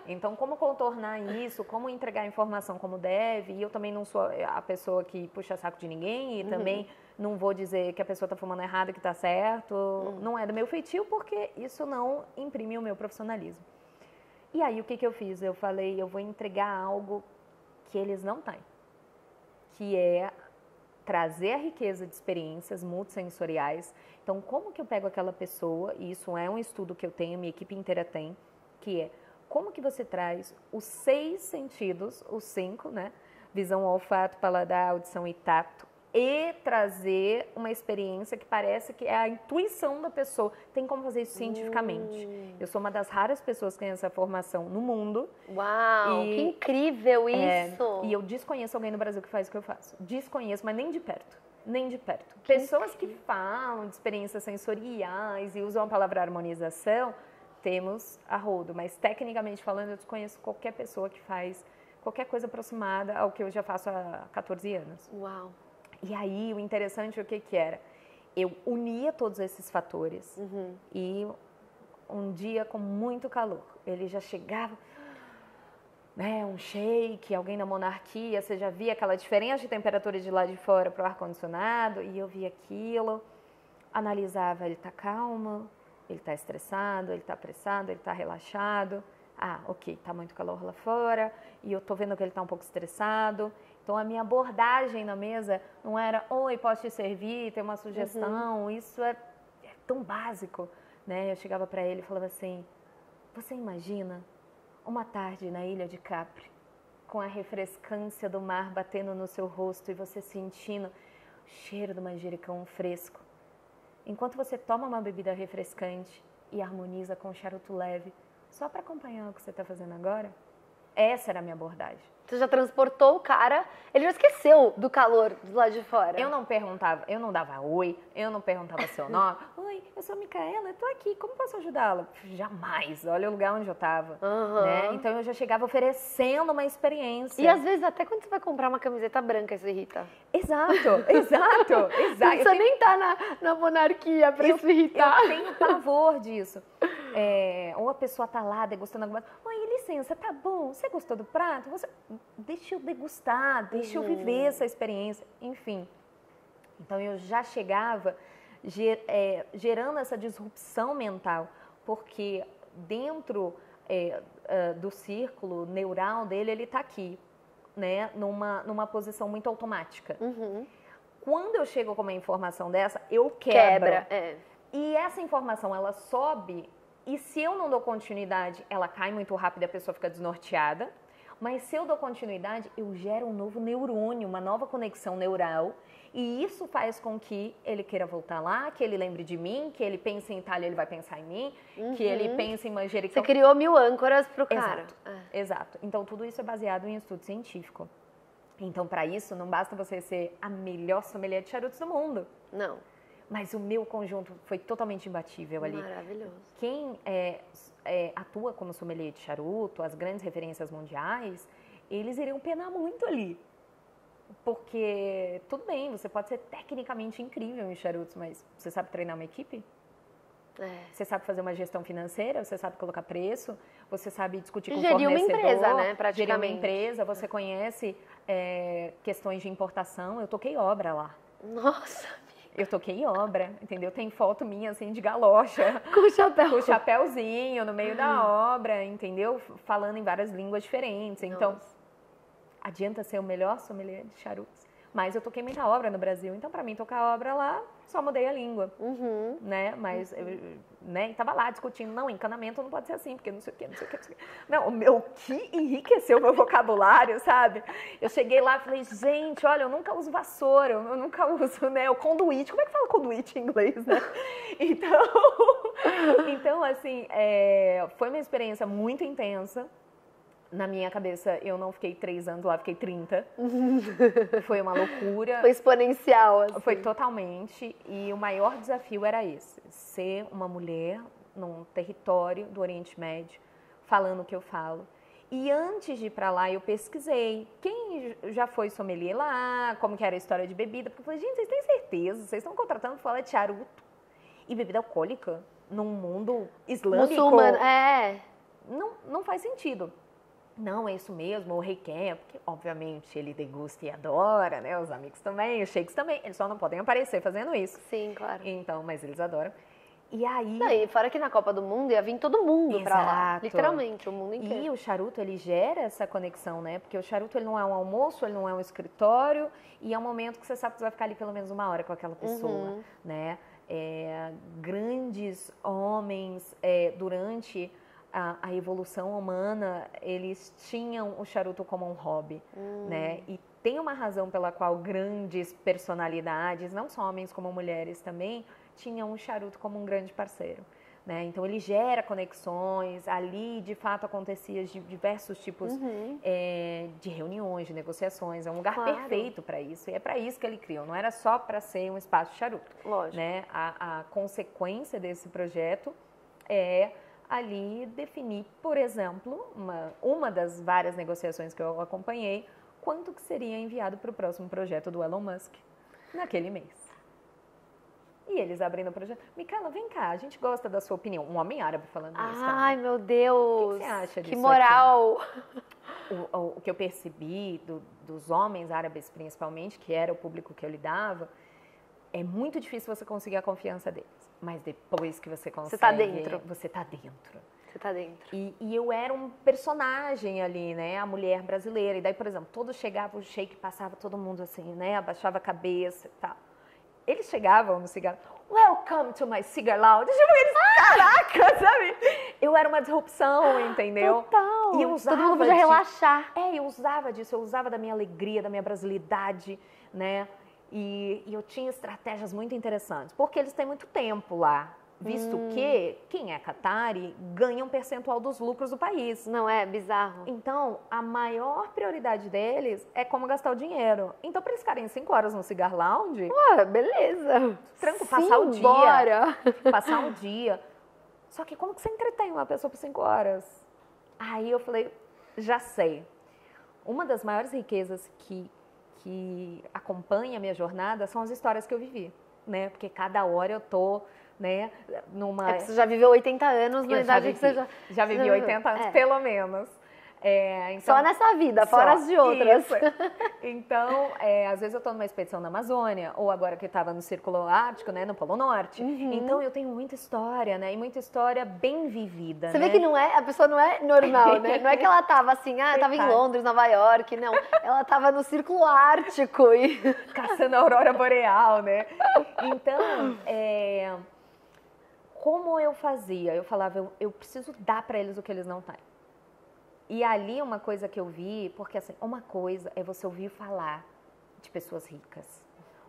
Então, como contornar isso, como entregar a informação como deve, e eu também não sou a pessoa que puxa saco de ninguém, e também não vou dizer que a pessoa tá fumando errado e que tá certo, não é do meu feitio, porque isso não imprime o meu profissionalismo. E aí, o que eu fiz? Eu falei, eu vou entregar algo que eles não têm, que é trazer a riqueza de experiências multissensoriais. Então, como que eu pego aquela pessoa, e isso é um estudo que eu tenho, minha equipe inteira tem, que é como que você traz os 6 sentidos, os 5, né? Visão, olfato, paladar, audição e tato, e trazer uma experiência que parece que é a intuição da pessoa. Tem como fazer isso cientificamente. Eu sou uma das raras pessoas que tem essa formação no mundo. Uau, que incrível isso! E eu desconheço alguém no Brasil que faz o que eu faço. Desconheço, mas nem de perto. Nem de perto. Pessoas que falam de experiências sensoriais e usam a palavra harmonização, temos a rodo. Mas tecnicamente falando, eu desconheço qualquer pessoa que faz qualquer coisa aproximada ao que eu já faço há 14 anos. Uau! E aí, o interessante, o que era? Eu unia todos esses fatores e um dia com muito calor, ele já chegava, né, um sheik, alguém da monarquia, você já via aquela diferença de temperatura de lá de fora para o ar-condicionado, e eu via aquilo, analisava, ele está calmo, ele está estressado, ele está apressado, ele está relaxado, ok, está muito calor lá fora, e eu estou vendo que ele está um pouco estressado. Então, a minha abordagem na mesa não era, oi, posso te servir, tem uma sugestão, isso é tão básico, né? Eu chegava para ele e falava assim, você imagina uma tarde na ilha de Capri, com a refrescância do mar batendo no seu rosto e você sentindo o cheiro do manjericão fresco, enquanto você toma uma bebida refrescante e harmoniza com um charuto leve, só para acompanhar o que você está fazendo agora? Essa era a minha abordagem. Você já transportou o cara, ele já esqueceu do calor do lado de fora. Eu não perguntava, eu não dava oi, eu não perguntava seu nome. Oi, eu sou a Micaela, eu tô aqui, como posso ajudá-la? Jamais, olha o lugar onde eu tava. Né? Então eu já chegava oferecendo uma experiência. E às vezes até quando você vai comprar uma camiseta branca, isso irrita. Exato. Não precisa nem estar na monarquia pra isso irritar. Eu tenho pavor disso. ou a pessoa tá lá degustando alguma coisa. Oi, licença, tá bom? Você gostou do prato? Deixa eu degustar, deixa eu viver essa experiência. Enfim. Então, eu já chegava gerando essa disrupção mental, porque dentro do círculo neural dele, ele está aqui, né, numa posição muito automática. Quando eu chego com uma informação dessa, eu quebro. E essa informação, ela sobe, e se eu não dou continuidade, ela cai muito rápido e a pessoa fica desnorteada. Mas se eu dou continuidade, eu gero um novo neurônio, uma nova conexão neural. E isso faz com que ele queira voltar lá, que ele lembre de mim, que ele pense em Itália, ele vai pensar em mim, que ele pense em manjericão. Você criou 1000 âncoras pro cara. Exato. Então, tudo isso é baseado em estudo científico. Então, para isso, não basta você ser a melhor sommelier de charutos do mundo. Não. Mas o meu conjunto foi totalmente imbatível ali. Maravilhoso. Quem atua como sommelier de charuto, as grandes referências mundiais, eles iriam penar muito ali. Porque, tudo bem, você pode ser tecnicamente incrível em charutos, mas você sabe treinar uma equipe? Você sabe fazer uma gestão financeira, você sabe colocar preço, você sabe discutir com o fornecedor. Gerir uma empresa, né, praticamente. Gerir uma empresa, você conhece questões de importação. Eu toquei obra lá. Nossa! Eu toquei obra, entendeu? Tem foto minha, assim, de galocha. Com o chapéu. Com o chapéuzinho no meio da obra, entendeu? Falando em várias línguas diferentes. Então, adianta ser o melhor sommelier de charutos. Mas eu toquei muita obra no Brasil. Então, pra mim, tocar obra lá, só mudei a língua. Né? Mas, né? E tava lá discutindo. Não, encanamento não pode ser assim, porque não sei o quê, não sei o quê, não sei o quê. Não, o que enriqueceu o meu vocabulário, sabe? Eu cheguei lá e falei, gente, olha, eu nunca uso vassoura, eu nunca uso, né, o conduíte. Como é que fala conduíte em inglês, né? Então assim, foi uma experiência muito intensa. Na minha cabeça, eu não fiquei 3 anos lá, fiquei 30. Foi uma loucura. Foi exponencial, assim. Foi totalmente. E o maior desafio era esse. Ser uma mulher num território do Oriente Médio, falando o que eu falo. E antes de ir pra lá, eu pesquisei. Quem já foi sommelier lá, como que era a história de bebida. Porque eu falei, gente, vocês têm certeza? Vocês estão contratando pra falar de charuto e bebida alcoólica num mundo islâmico? Muçulmano, Não faz sentido. Não, é isso mesmo, o rei quer, porque obviamente ele degusta e adora, né? Os amigos também, os sheiks também, eles só não podem aparecer fazendo isso. Sim, claro. Então, mas eles adoram. E aí... E fora que na Copa do Mundo ia vir todo mundo pra lá, literalmente, o mundo inteiro. E o charuto, ele gera essa conexão, né? Porque o charuto, ele não é um almoço, ele não é um escritório, e é um momento que você sabe que você vai ficar ali pelo menos 1 hora com aquela pessoa, né? Grandes homens, durante... A evolução humana, eles tinham o charuto como um hobby, né? E tem uma razão pela qual grandes personalidades, não só homens como mulheres também, tinham o charuto como um grande parceiro, né? Então, ele gera conexões, ali, de fato, acontecia de diversos tipos de reuniões, de negociações, é um lugar perfeito para isso, e é para isso que ele criou, não era só para ser um espaço de charuto. Lógico. Né? A consequência desse projeto ali definir, por exemplo, uma das várias negociações que eu acompanhei, quanto que seria enviado para o próximo projeto do Elon Musk naquele mês. E eles abrindo o projeto. Micaela, vem cá, a gente gosta da sua opinião. Um homem árabe falando isso. Ai, meu Deus! O que você acha disso? Que moral! O que eu percebi dos homens árabes, principalmente, que era o público que eu lidava, é muito difícil você conseguir a confiança deles. Mas depois que você consegue... Você tá dentro. Você tá dentro. Você tá dentro. E eu era um personagem ali, né? A mulher brasileira. E daí, por exemplo, todos chegavam, o sheik passava todo mundo assim, né? Abaixava a cabeça e tal. Eles chegavam no cigarro. Welcome to my cigar lounge. Caraca, sabe? Eu era uma disrupção, entendeu? Total. E eu usava todo mundo podia relaxar. Eu usava disso. Eu usava da minha alegria, da minha brasilidade, né? E eu tinha estratégias muito interessantes, porque eles têm muito tempo lá, visto que quem é Qatari ganha um percentual dos lucros do país. Não é? Bizarro. Então, a maior prioridade deles é como gastar o dinheiro. Então, para eles ficarem 5 horas no cigar lounge... beleza. Tranquilo, passar o dia. Bora. Passar o dia. Só que como que você entretém uma pessoa por 5 horas? Aí eu falei, já sei. Uma das maiores riquezas que acompanha a minha jornada são as histórias que eu vivi, né? Porque cada hora eu tô né? É que você já viveu 80 anos na idade que você já vivi 80 anos, pelo menos. Então, só nessa vida, fora as de outras. Isso. Então, às vezes eu estou numa expedição na Amazônia, ou agora que eu estava no Círculo Ártico, né, no Polo Norte. Então, eu tenho muita história, né, e muita história bem vivida. Você vê que a pessoa não é normal, né? Não é que ela estava assim, estava em Londres, Nova York, não. Ela estava no Círculo Ártico e caçando a aurora boreal, né? Então, como eu fazia? Eu falava, eu preciso dar para eles o que eles não têm. E ali uma coisa que eu vi, porque assim, uma coisa é você ouvir falar de pessoas ricas.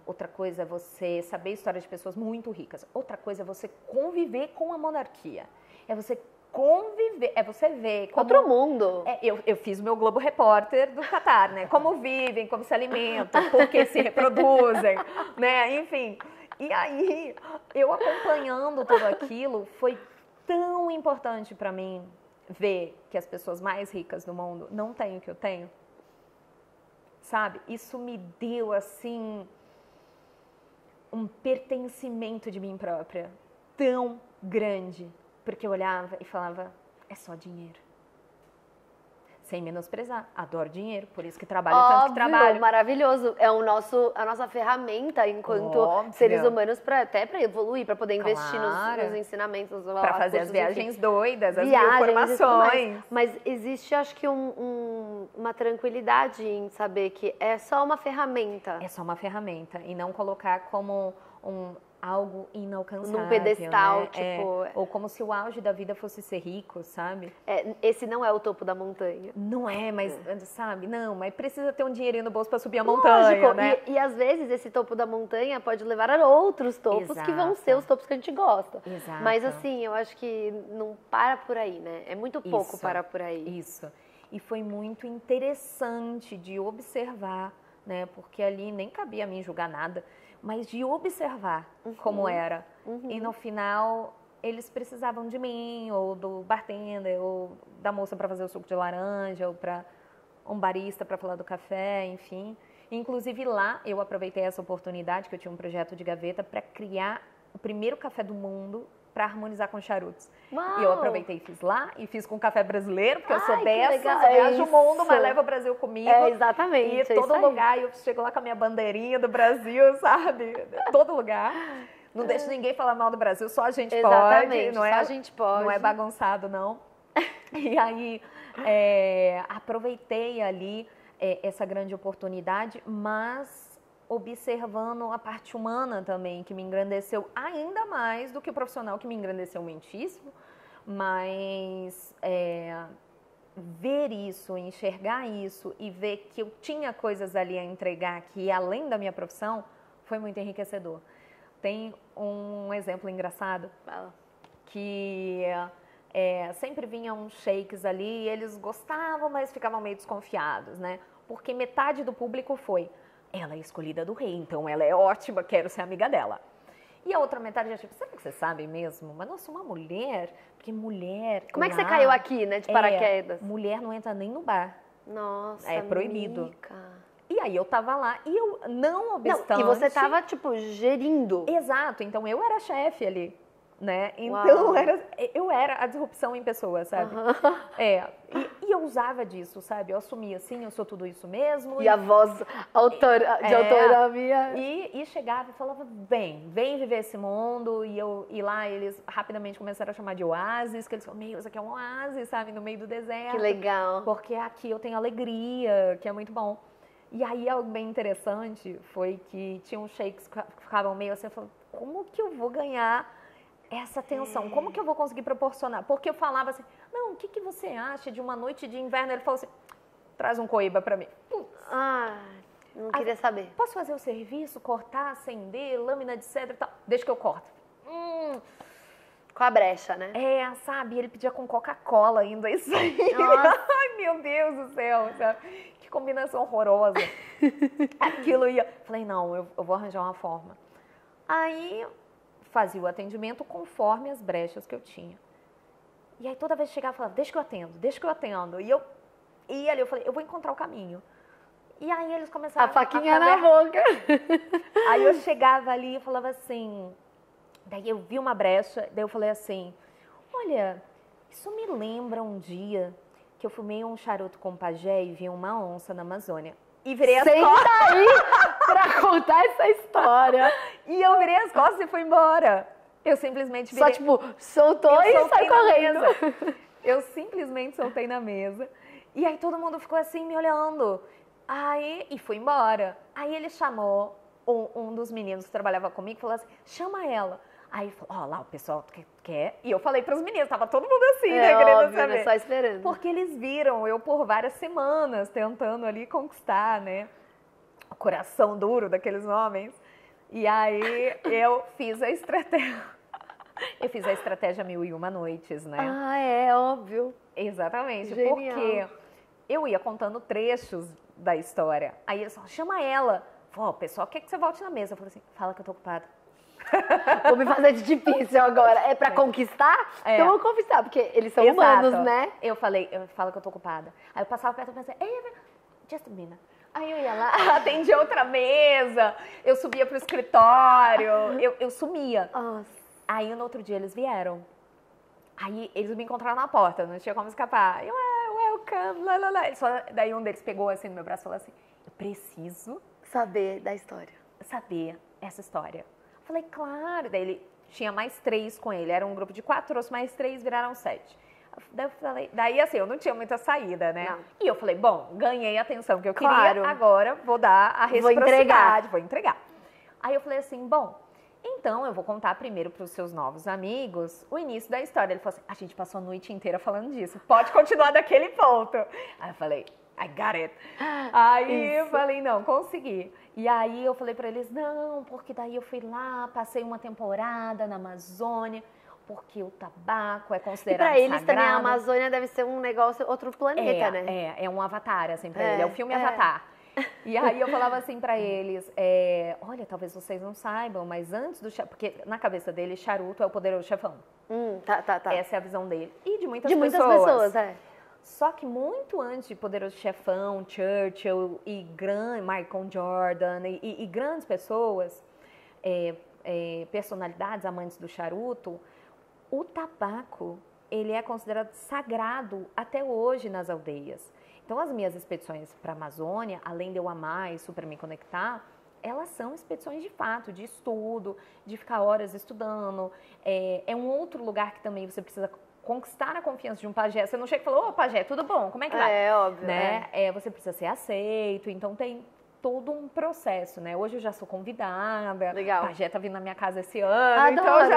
Outra coisa é você saber a história de pessoas muito ricas. Outra coisa é você conviver com a monarquia. É você conviver, é você ver como... Outro mundo. Eu fiz o meu Globo Repórter do Catar, né? Como vivem, como se alimentam, por que se reproduzem, né? Enfim. E aí, eu acompanhando tudo aquilo, foi tão importante para mim ver que as pessoas mais ricas do mundo não têm o que eu tenho, sabe? Isso me deu, assim, um pertencimento de mim própria tão grande, porque eu olhava e falava, é só dinheiro. Sem menosprezar, adoro dinheiro, por isso que trabalho tanto que trabalho. Maravilhoso, é a nossa ferramenta enquanto seres humanos até para evoluir, para poder investir nos ensinamentos. Para fazer as viagens doidas, as informações. Mas existe, acho que, uma tranquilidade em saber que é só uma ferramenta. É só uma ferramenta e não colocar como algo inalcançável. Num pedestal, né? tipo... Ou como se o auge da vida fosse ser rico, sabe? Esse não é o topo da montanha. Não é, mas, sabe? Não, mas precisa ter um dinheirinho no bolso para subir a montanha, né? E às vezes esse topo da montanha pode levar a outros topos que vão ser os topos que a gente gosta. Exato. Mas assim, eu acho que não para por aí, né? É muito pouco parar por aí. Isso. E foi muito interessante de observar, né? Porque ali nem cabia a mim julgar nada, mas de observar como era. E no final, eles precisavam de mim, ou do bartender, ou da moça para fazer o suco de laranja, ou para um barista para falar do café, enfim. Inclusive lá, eu aproveitei essa oportunidade, que eu tinha um projeto de gaveta, para criar o primeiro café do mundo para harmonizar com charutos. Uau! E eu aproveitei e fiz lá, e fiz com café brasileiro, porque eu sou dessas, eu viajo o mundo, mas levo o Brasil comigo. Exatamente. E todo lugar, eu chego lá com a minha bandeirinha do Brasil, sabe? Todo lugar. Não deixo ninguém falar mal do Brasil, só a gente pode. Não é, só a gente pode. Não é bagunçado, não. E aí, aproveitei ali essa grande oportunidade, mas observando a parte humana também, que me engrandeceu ainda mais do que o profissional, que me engrandeceu muitíssimo, mas ver isso, enxergar isso e ver que eu tinha coisas ali a entregar que além da minha profissão, foi muito enriquecedor. Tem um exemplo engraçado, que sempre vinham sheiks ali e eles gostavam, mas ficavam meio desconfiados, né? Porque metade do público foi, ela é escolhida do rei, então ela é ótima, quero ser amiga dela. E a outra metade já tipo, será que vocês sabem mesmo? Mas nossa, uma mulher, porque mulher... Como é que você caiu aqui, né, de paraquedas? Mulher não entra nem no bar. Nossa, é proibido. Mica. E aí eu tava lá e eu, não obstante... E você tava, tipo, gerindo. Exato, então eu era chefe ali, né? Então eu era a disrupção em pessoa, sabe? E eu usava disso, sabe? Eu assumia assim, eu sou tudo isso mesmo. E a voz de autonomia. E chegava e falava, vem viver esse mundo. E lá eles rapidamente começaram a chamar de oásis, que eles falaram, isso aqui é um oásis, sabe? No meio do deserto. Que legal. Porque aqui eu tenho alegria, que é muito bom. E aí algo bem interessante foi que tinham sheiks que ficavam meio assim, eu falava, como que eu vou ganhar essa atenção? Como que eu vou conseguir proporcionar? Porque eu falava assim, não, o que você acha de uma noite de inverno? Ele falou assim, traz um coíba pra mim. Não queria saber. Posso fazer o serviço, cortar, acender, lâmina de cedro e tal? Deixa que eu corto. Com a brecha, né? Sabe? Ele pedia com Coca-Cola ainda isso aí. Ai, meu Deus do céu, sabe? Que combinação horrorosa. Aquilo ia... Falei, não, eu vou arranjar uma forma. Aí fazia o atendimento conforme as brechas que eu tinha. E aí toda vez que chegava, eu falava, deixa que eu atendo. E ali eu falei, eu vou encontrar o caminho. E aí eles começaram a faquinha na boca. Aí eu chegava ali e falava assim, Daí eu vi uma brecha, daí eu falei assim, olha, isso me lembra um dia que eu fumei um charuto com pajé e vi uma onça na Amazônia. E virei as costas. Senta aí pra contar essa história. E eu virei as costas e fui embora. Eu simplesmente virei... Só, tipo, soltou e saiu correndo. Eu simplesmente soltei na mesa. E aí todo mundo ficou assim, me olhando. E fui embora. Aí ele chamou um dos meninos que trabalhava comigo e falou assim, chama ela. Aí ele falou, lá, o pessoal quer. E eu falei pros meninos, tava todo mundo assim, né, querendo óbvio, saber. né, só esperando. Porque eles viram eu por várias semanas tentando ali conquistar, né, o coração duro daqueles homens. E aí eu fiz a estratégia. Eu fiz a estratégia 1001 Noites, né? Óbvio. Exatamente, Genial. porque eu ia contando trechos da história. Aí eles falaram, chama ela. Falou, o pessoal quer que você volte na mesa. Eu falei assim, fala que eu tô ocupada. Vou me fazer de difícil agora. É pra conquistar? Então eu vou conquistar, porque eles são humanos, né? Eu falo que eu tô ocupada. Aí eu passava perto e pensei, just a minute. Aí eu ia lá, atendia outra mesa, eu subia pro escritório, eu sumia. Nossa. Aí no outro dia eles vieram. Aí eles me encontraram na porta, não tinha como escapar. Eu, welcome, lá, lá, lá. Daí um deles pegou assim no meu braço e falou assim, eu preciso saber da história. Saber essa história. Falei, claro. Daí ele tinha mais 3 com ele. Era um grupo de 4, trouxe mais 3, viraram 7. Daí assim, eu não tinha muita saída, né? Não. E eu falei, bom, ganhei a atenção que eu queria, agora vou dar a reciprocidade. Vou entregar. Aí eu falei assim, bom, então eu vou contar primeiro para os seus novos amigos o início da história. Ele falou assim, a gente passou a noite inteira falando disso, pode continuar daquele ponto. Aí eu falei, I got it. Aí eu falei, não, consegui. E aí eu falei pra eles, não, porque daí eu fui lá, passei uma temporada na Amazônia, porque o tabaco é considerado sagrado. E pra eles também a Amazônia deve ser um negócio, outro planeta, né? É um avatar, assim, pra ele. É o filme Avatar. E aí eu falava assim pra eles, olha, talvez vocês não saibam, mas antes do charuto, porque na cabeça dele, charuto é o poderoso chefão. Tá. Essa é a visão dele. E de muitas pessoas. De muitas pessoas, Só que muito antes de Poderoso Chefão, Churchill e Michael Jordan e grandes pessoas, personalidades amantes do charuto, o tabaco, ele é considerado sagrado até hoje nas aldeias. Então as minhas expedições para a Amazônia, além de eu amar e super me conectar, elas são expedições de fato, de estudo, de ficar horas estudando. É um outro lugar que também você precisa conquistar a confiança de um pajé. Você não chega e fala, ô pajé, tudo bom? Como é que vai? É óbvio, né? Você precisa ser aceito, então tem todo um processo, né? Hoje eu já sou convidada. Legal. O pajé tá vindo na minha casa esse ano, Adoro.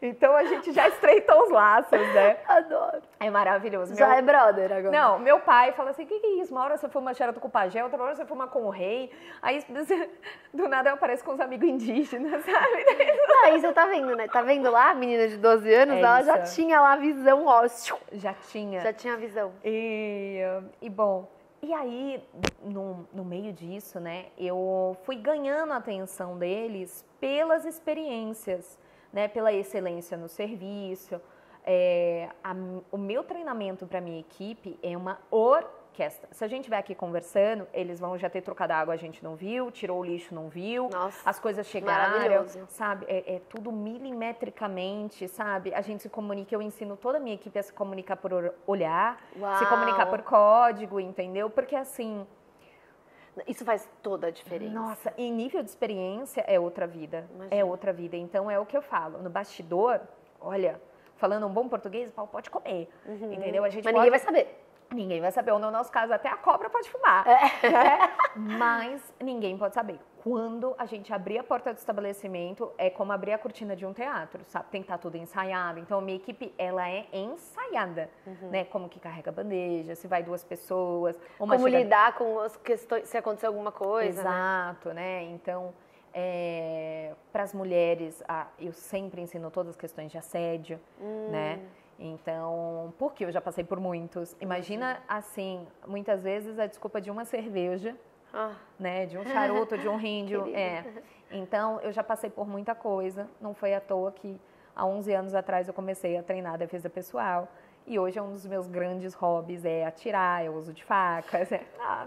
Então a gente já estreitou os laços, né? Adoro. É maravilhoso. Já é brother agora. Não, meu pai fala assim, o que é isso? Uma hora você fuma charuto com o pajé, outra hora você fuma com o rei. Aí do nada eu apareço com os amigos indígenas, sabe? Aí você tá vendo, né? Tá vendo lá, a menina de 12 anos, ela já tinha lá a visão, ó. Já tinha. Já tinha a visão. E bom, e aí, no meio disso, né, eu fui ganhando a atenção deles pelas experiências, né, pela excelência no serviço. O meu treinamento para minha equipe é uma orquestra. Se a gente estiver aqui conversando, eles vão já ter trocado água, a gente não viu, tirou o lixo, não viu. Nossa, as coisas chegaram, maravilhoso. sabe? É tudo milimetricamente, sabe? A gente se comunica, eu ensino toda a minha equipe a se comunicar por olhar, Uau. se comunicar por código, entendeu? Porque assim... Isso faz toda a diferença. Nossa, em nível de experiência é outra vida. Imagina. É outra vida. Então é o que eu falo. No bastidor, olha, falando um bom português, o pau pode comer. Entendeu? Mas ninguém vai saber. Ninguém vai saber. Ou no nosso caso, até a cobra pode fumar. Né? Mas ninguém pode saber. Quando a gente abrir a porta do estabelecimento, é como abrir a cortina de um teatro, sabe? Tem que estar tudo ensaiado. Então, a minha equipe, ela é ensaiada, né? Como que carrega a bandeja, se vai 2 pessoas. Como lidar com as questões, se acontecer alguma coisa. Exato, né? Então, para as mulheres, eu sempre ensino todas as questões de assédio, né? Então, porque eu já passei por muitos. Imagina, assim, muitas vezes a desculpa de uma cerveja, né? De um charuto, de um ríndio. Então, eu já passei por muita coisa. Não foi à toa que há 11 anos atrás eu comecei a treinar a defesa pessoal. E hoje é um dos meus grandes hobbies, atirar, eu uso de facas.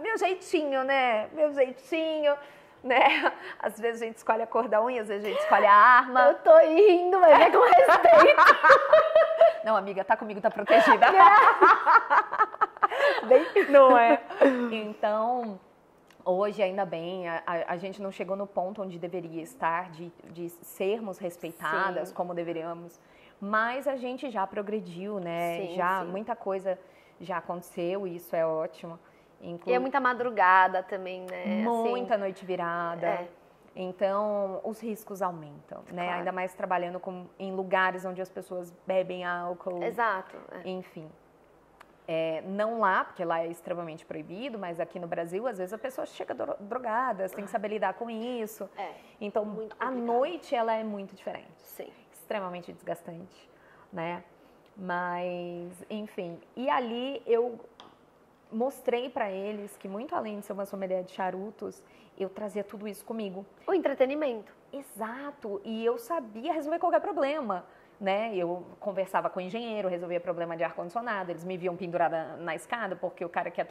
Meu jeitinho, né? Meu jeitinho. né? Às vezes a gente escolhe a cor da unha, às vezes a gente escolhe a arma. Eu tô rindo, mas é com respeito. Não, amiga, tá comigo, tá protegida. Não é? Então, hoje, ainda bem, a gente não chegou no ponto onde deveria estar, de sermos respeitadas como deveríamos, mas a gente já progrediu, né? Muita coisa já aconteceu e isso é ótimo. E é muita madrugada também, né? Muita noite virada. Então, os riscos aumentam, né? Claro. Ainda mais trabalhando em lugares onde as pessoas bebem álcool. Exato. Enfim. Não lá, porque lá é extremamente proibido, mas aqui no Brasil, às vezes a pessoa chega drogada, você tem que saber lidar com isso. Então, a noite, ela é muito diferente. Sim. Extremamente desgastante, né? Mas, enfim. E ali eu mostrei pra eles que, muito além de ser uma sommelier de charutos, eu trazia tudo isso comigo. O entretenimento. Exato. E eu sabia resolver qualquer problema, né? Eu conversava com o engenheiro, resolvia problema de ar-condicionado, eles me viam pendurada na escada, porque o cara quer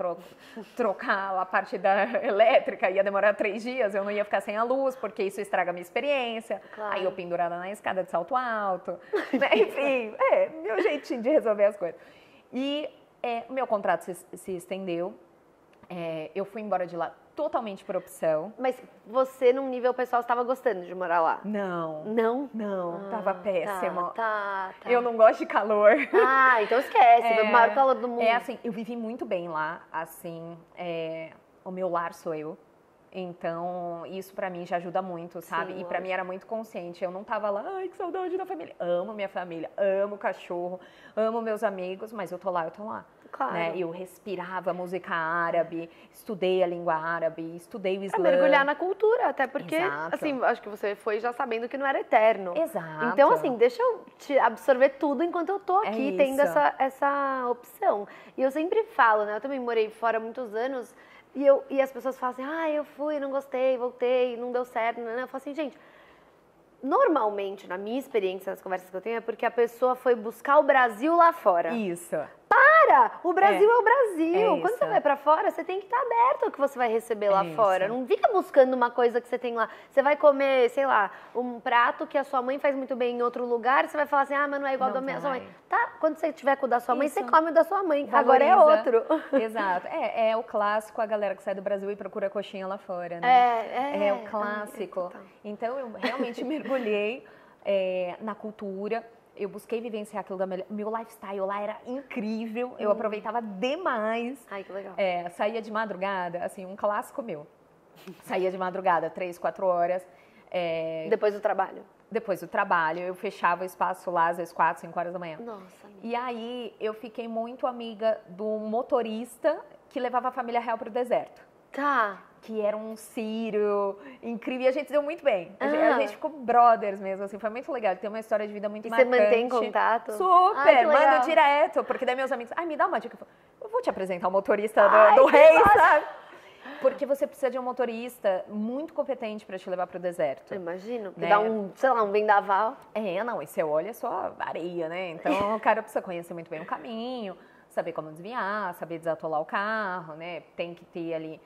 trocar a parte da elétrica, ia demorar 3 dias, eu não ia ficar sem a luz, porque isso estraga a minha experiência. Claro. Aí eu pendurada na escada de salto alto. Né? Enfim, meu jeitinho de resolver as coisas. E o meu contrato se estendeu, eu fui embora de lá totalmente por opção. Mas você, num nível pessoal, estava gostando de morar lá? Não. Não? Não, tava péssimo. Tá. Eu não gosto de calor. Então esquece, o maior calor do mundo. Assim, eu vivi muito bem lá, assim, o meu lar sou eu. Então, isso pra mim já ajuda muito, sabe? Sim, e pra mim era muito consciente. Eu não tava lá, ai, que saudade da família. Amo minha família, amo o cachorro, amo meus amigos, mas eu tô lá. Claro. Né? Eu respirava música árabe, estudei a língua árabe, estudei o Islã. Pra mergulhar na cultura, até porque, Exato. assim, acho que você foi já sabendo que não era eterno. Exato. Então, assim, deixa eu te absorver tudo enquanto eu tô aqui, tendo essa opção. E eu sempre falo, né? Eu também morei fora há muitos anos e as pessoas falam assim, eu fui, não gostei, voltei, não deu certo, né? Eu falo assim, gente, normalmente, na minha experiência, nas conversas que eu tenho, é porque a pessoa foi buscar o Brasil lá fora. Isso. O Brasil é o Brasil. Quando isso. você vai pra fora, você tem que estar aberto ao que você vai receber lá Isso. fora. Não fica buscando uma coisa que você tem lá. Você vai comer, sei lá, um prato que a sua mãe faz muito bem em outro lugar, você vai falar assim, mas não é igual ao da sua mãe. Tá, quando você tiver com o da sua mãe, você come o da sua mãe. Agora é outro. Exato. É o clássico, a galera que sai do Brasil e procura coxinha lá fora, né? É o clássico. Então, eu realmente mergulhei na cultura. Eu busquei vivenciar aquilo meu lifestyle lá era incrível, eu aproveitava demais. Ai, que legal. Saía de madrugada, assim, um clássico meu. Saía de madrugada, 3, 4 horas. Depois do trabalho? Depois do trabalho, eu fechava o espaço lá às vezes 4, 5 horas da manhã. Nossa, amiga. E aí, eu fiquei muito amiga do motorista que levava a família real pro deserto. Tá. Que era um sírio incrível, e a gente deu muito bem. A gente ficou brothers mesmo, assim, foi muito legal. Tem uma história de vida muito marcante. E você mantém contato? Super, mando direto, porque daí meus amigos, me dá uma dica. Eu vou te apresentar o motorista do rei, sabe? Porque você precisa de um motorista muito competente para te levar pro deserto. Eu imagino, né? Dá um vendaval. E você olha só areia, né? Então o cara precisa conhecer muito bem o caminho, saber como desviar, saber desatolar o carro, né? Tem que ter ali...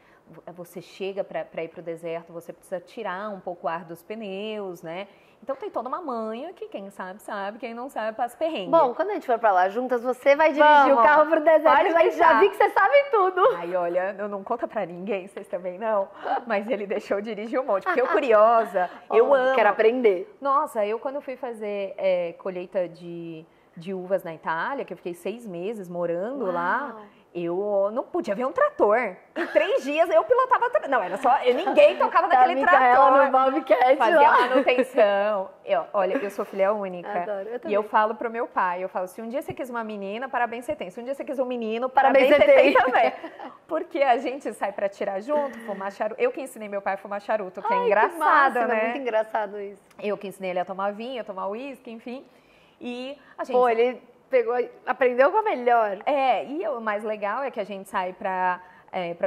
Você chega para ir pro deserto, você precisa tirar um pouco o ar dos pneus, né? Então tem toda uma manha que quem sabe, quem não sabe passa perrengue. Bom, quando a gente for pra lá juntas, você vai dirigir o carro pro deserto, mas já vi que você sabe tudo. Ai, olha, eu não conta pra ninguém, vocês também não, mas ele deixou dirigir um monte, porque eu curiosa, eu amo. Quero aprender. Nossa, eu quando fui fazer colheita de uvas na Itália, que eu fiquei 6 meses morando lá, eu não podia ver um trator. Em 3 dias eu pilotava... Não, era só... Ninguém tocava naquele trator. No Bobcat fazia manutenção. Olha, eu sou filha única. Adoro, eu também. E eu falo pro meu pai, eu falo, se um dia você quis uma menina, parabéns você tem. Se um dia você quis um menino, parabéns você tem também. Porque a gente sai pra tirar junto, fumar charuto. Eu que ensinei meu pai a fumar charuto, que é engraçado, né? É muito engraçado isso. Eu que ensinei ele a tomar vinho, a tomar uísque, enfim. E a gente... ele... aprendeu com a melhor. E o mais legal é que a gente sai pra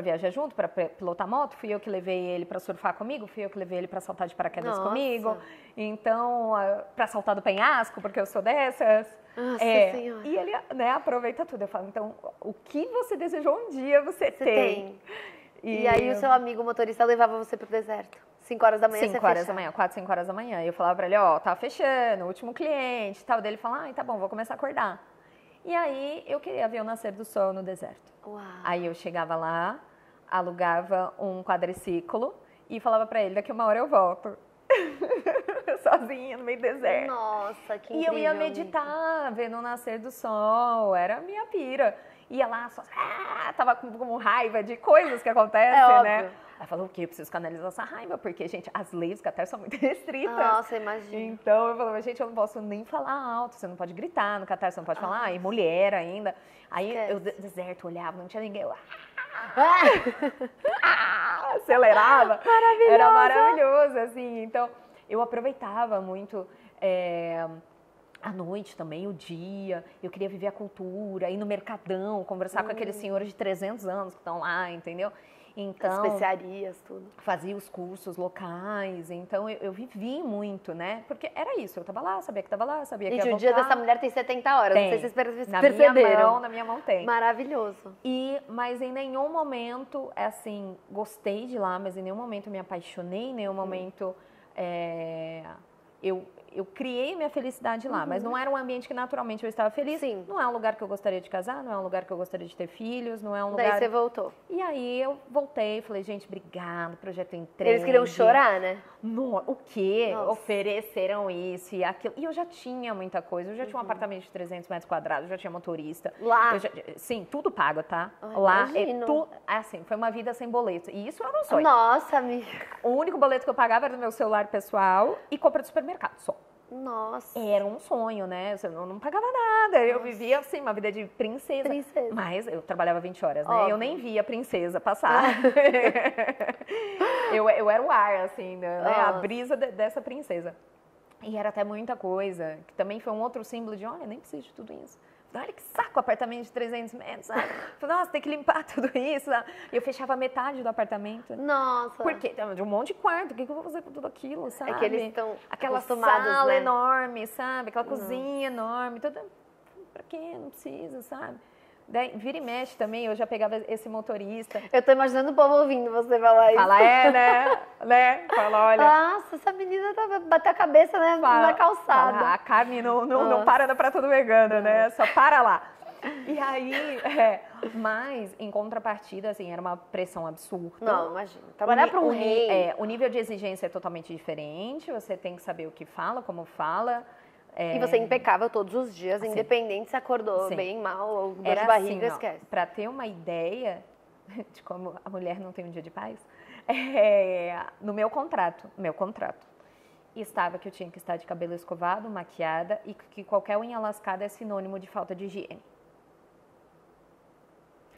viajar junto, pra pilotar moto. Fui eu que levei ele pra surfar comigo, fui eu que levei ele pra saltar de paraquedas comigo. Então, pra saltar do penhasco, porque eu sou dessas. Nossa Senhora. E ele, né, aproveita tudo. Eu falo, então, o que você desejou um dia, você tem. E aí o seu amigo motorista levava você pro deserto? 5 horas da manhã 5 horas da manhã, 4, 5 horas da manhã. E eu falava pra ele, ó, tá fechando, último cliente e tal. Daí ele falava, ai, tá bom, vou começar a acordar. E aí eu queria ver o nascer do sol no deserto. Uau. Aí eu chegava lá, alugava um quadriciclo e falava pra ele, daqui 1 hora eu volto. Sozinha no meio do deserto. Nossa, que incrível. E eu ia meditar, vendo o nascer do sol, era a minha pira. Ia lá, só, tava com raiva de coisas que acontecem, né? Óbvio. Aí falou, o quê? Eu preciso canalizar essa raiva, porque, gente, as leis do Qatar são muito restritas. Nossa, imagina. Então, eu falava, gente, eu não posso nem falar alto, você não pode gritar no Qatar, você não pode falar, e mulher ainda. Aí, eu deserto, olhava, não tinha ninguém, eu acelerava. Maravilhoso. Era maravilhoso, assim. Então, eu aproveitava muito a noite também, o dia. Eu queria viver a cultura, ir no mercadão, conversar com aqueles senhores de 300 anos que estão lá, entendeu? Então, especiarias, tudo. Fazia os cursos locais, então eu vivi muito, né? Porque era isso, eu tava lá, sabia que tava lá, sabia que ia voltar. Gente, o dia dessa mulher tem 70 horas, tem. não sei se vocês na perceberam. Na minha mão tem. Maravilhoso. Mas em nenhum momento, assim, gostei de lá, mas em nenhum momento me apaixonei, em nenhum momento eu criei minha felicidade lá, mas não era um ambiente que naturalmente eu estava feliz. Sim. Não é um lugar que eu gostaria de casar, não é um lugar que eu gostaria de ter filhos, não é um lugar... Daí você voltou. E aí eu voltei, falei, gente, obrigado, projeto entregue. Eles queriam chorar, né? O quê? Nossa. Ofereceram isso e aquilo. E eu já tinha muita coisa, eu já tinha um apartamento de 300 metros quadrados, eu já tinha motorista. Lá? Sim, tudo pago, tá? Ai, lá imagino. assim, foi uma vida sem boleto. E isso era um sonho. Nossa, amiga. O único boleto que eu pagava era do meu celular pessoal e compra de supermercado, só. Nossa. Era um sonho, né? Eu não pagava nada. Eu vivia, assim, uma vida de princesa. Mas eu trabalhava 20 horas, né? Óbvio. Eu nem via a princesa passar. eu era o ar, assim, né? A brisa dessa princesa. E era até muita coisa. Que também foi um outro símbolo de, olha, nem preciso de tudo isso. Olha que saco, apartamento de 300 metros, sabe? Falei, nossa, tem que limpar tudo isso. E eu fechava metade do apartamento. Nossa. Por quê? De um monte de quarto. O que eu vou fazer com tudo aquilo, sabe? É que eles estão aquela acostumados, sala né? enorme, sabe? Aquela cozinha enorme. Tudo... Pra quê? Não precisa, sabe? Daí, vira e mexe também, eu já pegava esse motorista. Eu tô imaginando o povo ouvindo você falar isso. Fala, né? Fala, olha... Nossa, essa menina bateu a cabeça, né, na calçada. Fala, a carne não para no prato do vegano, né? Só para lá. E aí, mas em contrapartida, assim, era uma pressão absurda. Não, imagina. Trabalhar para um rei. O nível de exigência é totalmente diferente, você tem que saber o que fala, como fala. E você é impecável todos os dias, assim, independente se acordou bem, mal, ou dor de barriga, assim, esquece. Pra ter uma ideia de como a mulher não tem um dia de paz, no meu contrato, estava que eu tinha que estar de cabelo escovado, maquiada e que qualquer unha lascada é sinônimo de falta de higiene.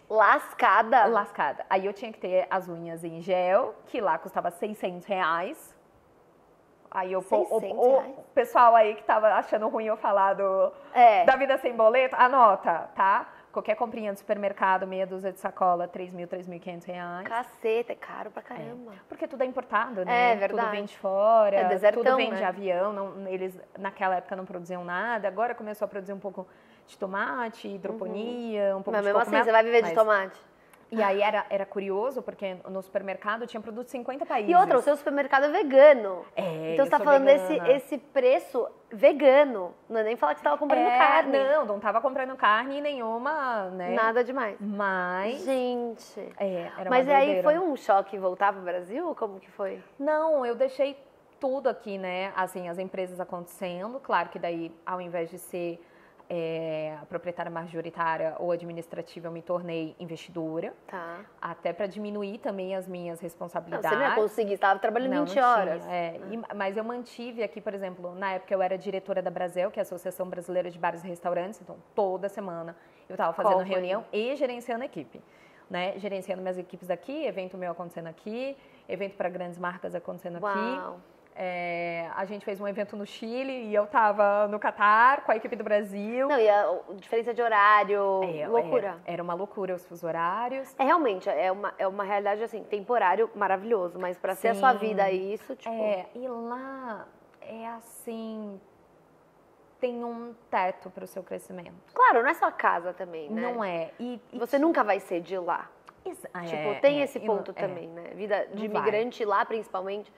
Lascada? Lascada. Aí eu tinha que ter as unhas em gel, que lá custava R$600. Aí o pessoal aí que tava achando ruim eu falar da vida sem boleto, anota, tá? Qualquer comprinha do supermercado, meia dúzia de sacola, R$3.000, R$3.500. Caceta, é caro pra caramba. Porque tudo é importado, né? É verdade. Tudo vem de fora, desertão, tudo vem né? de avião. Eles, naquela época, não produziam nada. Agora começou a produzir um pouco de tomate, hidroponia, um pouco Mas de mesmo cogumelo. assim, você vai viver de tomate. E aí era curioso, porque no supermercado tinha produto de 50 países. E outra, o seu supermercado é vegano. Então você tá falando esse preço vegano. Não é nem falar que você tava comprando carne. Não tava comprando carne nenhuma, né? Nada demais. Mas... Gente. Era uma Mas aí doideira. foi um choque voltar pro Brasil? Como que foi? Não, eu deixei tudo aqui, né? Assim, as empresas acontecendo. Claro que daí, ao invés de ser... a proprietária majoritária ou administrativa, eu me tornei investidora. Tá. Até para diminuir também as minhas responsabilidades. Não, você não ia conseguir, você estava trabalhando 20 horas. Mas eu mantive aqui, por exemplo, na época eu era diretora da Brasel, que é a Associação Brasileira de Bares e Restaurantes, então toda semana eu estava fazendo reunião e gerenciando a equipe. Né? Gerenciando minhas equipes aqui, evento meu acontecendo aqui, evento para grandes marcas acontecendo aqui. A gente fez um evento no Chile e eu tava no Catar com a equipe do Brasil. Não, e a diferença de horário, loucura. Era uma loucura os fusos horários. Realmente, é uma realidade assim, temporário maravilhoso, mas pra ser a sua vida isso, tipo... E lá é assim, tem um teto pro seu crescimento. Claro, não é sua casa também, né? Não é. E você nunca vai ser de lá. Tipo, tem esse ponto também, né? Vida de imigrante lá, principalmente.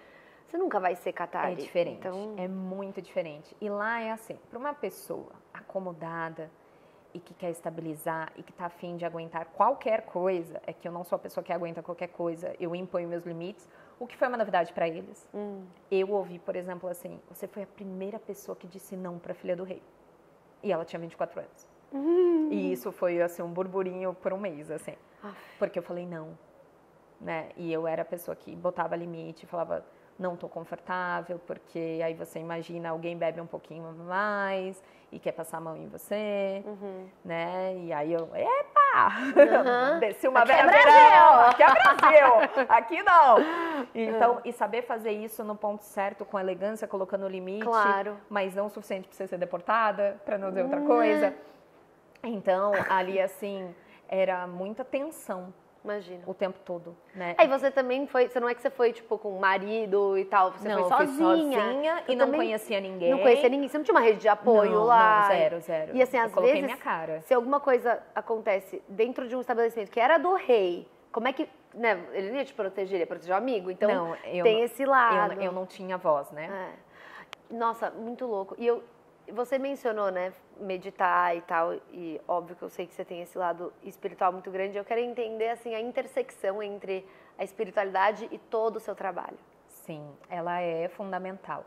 você nunca vai ser Cathari. É diferente, Então... é muito diferente. E lá é assim, para uma pessoa acomodada e que quer estabilizar e que está afim de aguentar qualquer coisa, é que eu não sou a pessoa que aguenta qualquer coisa, eu imponho meus limites, o que foi uma novidade para eles. Eu ouvi, por exemplo, assim, você foi a primeira pessoa que disse não para a filha do rei. E ela tinha 24 anos. E isso foi, assim, um burburinho por um mês, assim. Porque eu falei não, né? E eu era a pessoa que botava limite, falava, não tô confortável, porque aí você imagina, alguém bebe um pouquinho mais e quer passar a mão em você, né? E aí eu, epa! Desci uma vez, aqui é Brasil! Aqui não! Então, e saber fazer isso no ponto certo, com elegância, colocando o limite, mas não o suficiente para você ser deportada, para não dizer outra coisa. Então, ali, assim, era muita tensão. Imagina. O tempo todo, né? Aí você também foi, você não é que você foi, tipo, com o marido e tal, você foi sozinha. Não, fui sozinha e não conhecia ninguém. Não conhecia ninguém, você não tinha uma rede de apoio lá? Não, zero. E assim, às coloquei vezes, minha cara. Se alguma coisa acontece dentro de um estabelecimento que era do rei, como é que, né, ele não ia te proteger, ele ia proteger o amigo, então tem esse lado. Eu não tinha voz, né? Nossa, muito louco. E você mencionou, né, meditar e tal, e óbvio que eu sei que você tem esse lado espiritual muito grande. Eu quero entender, assim, a intersecção entre a espiritualidade e todo o seu trabalho. Sim, ela é fundamental.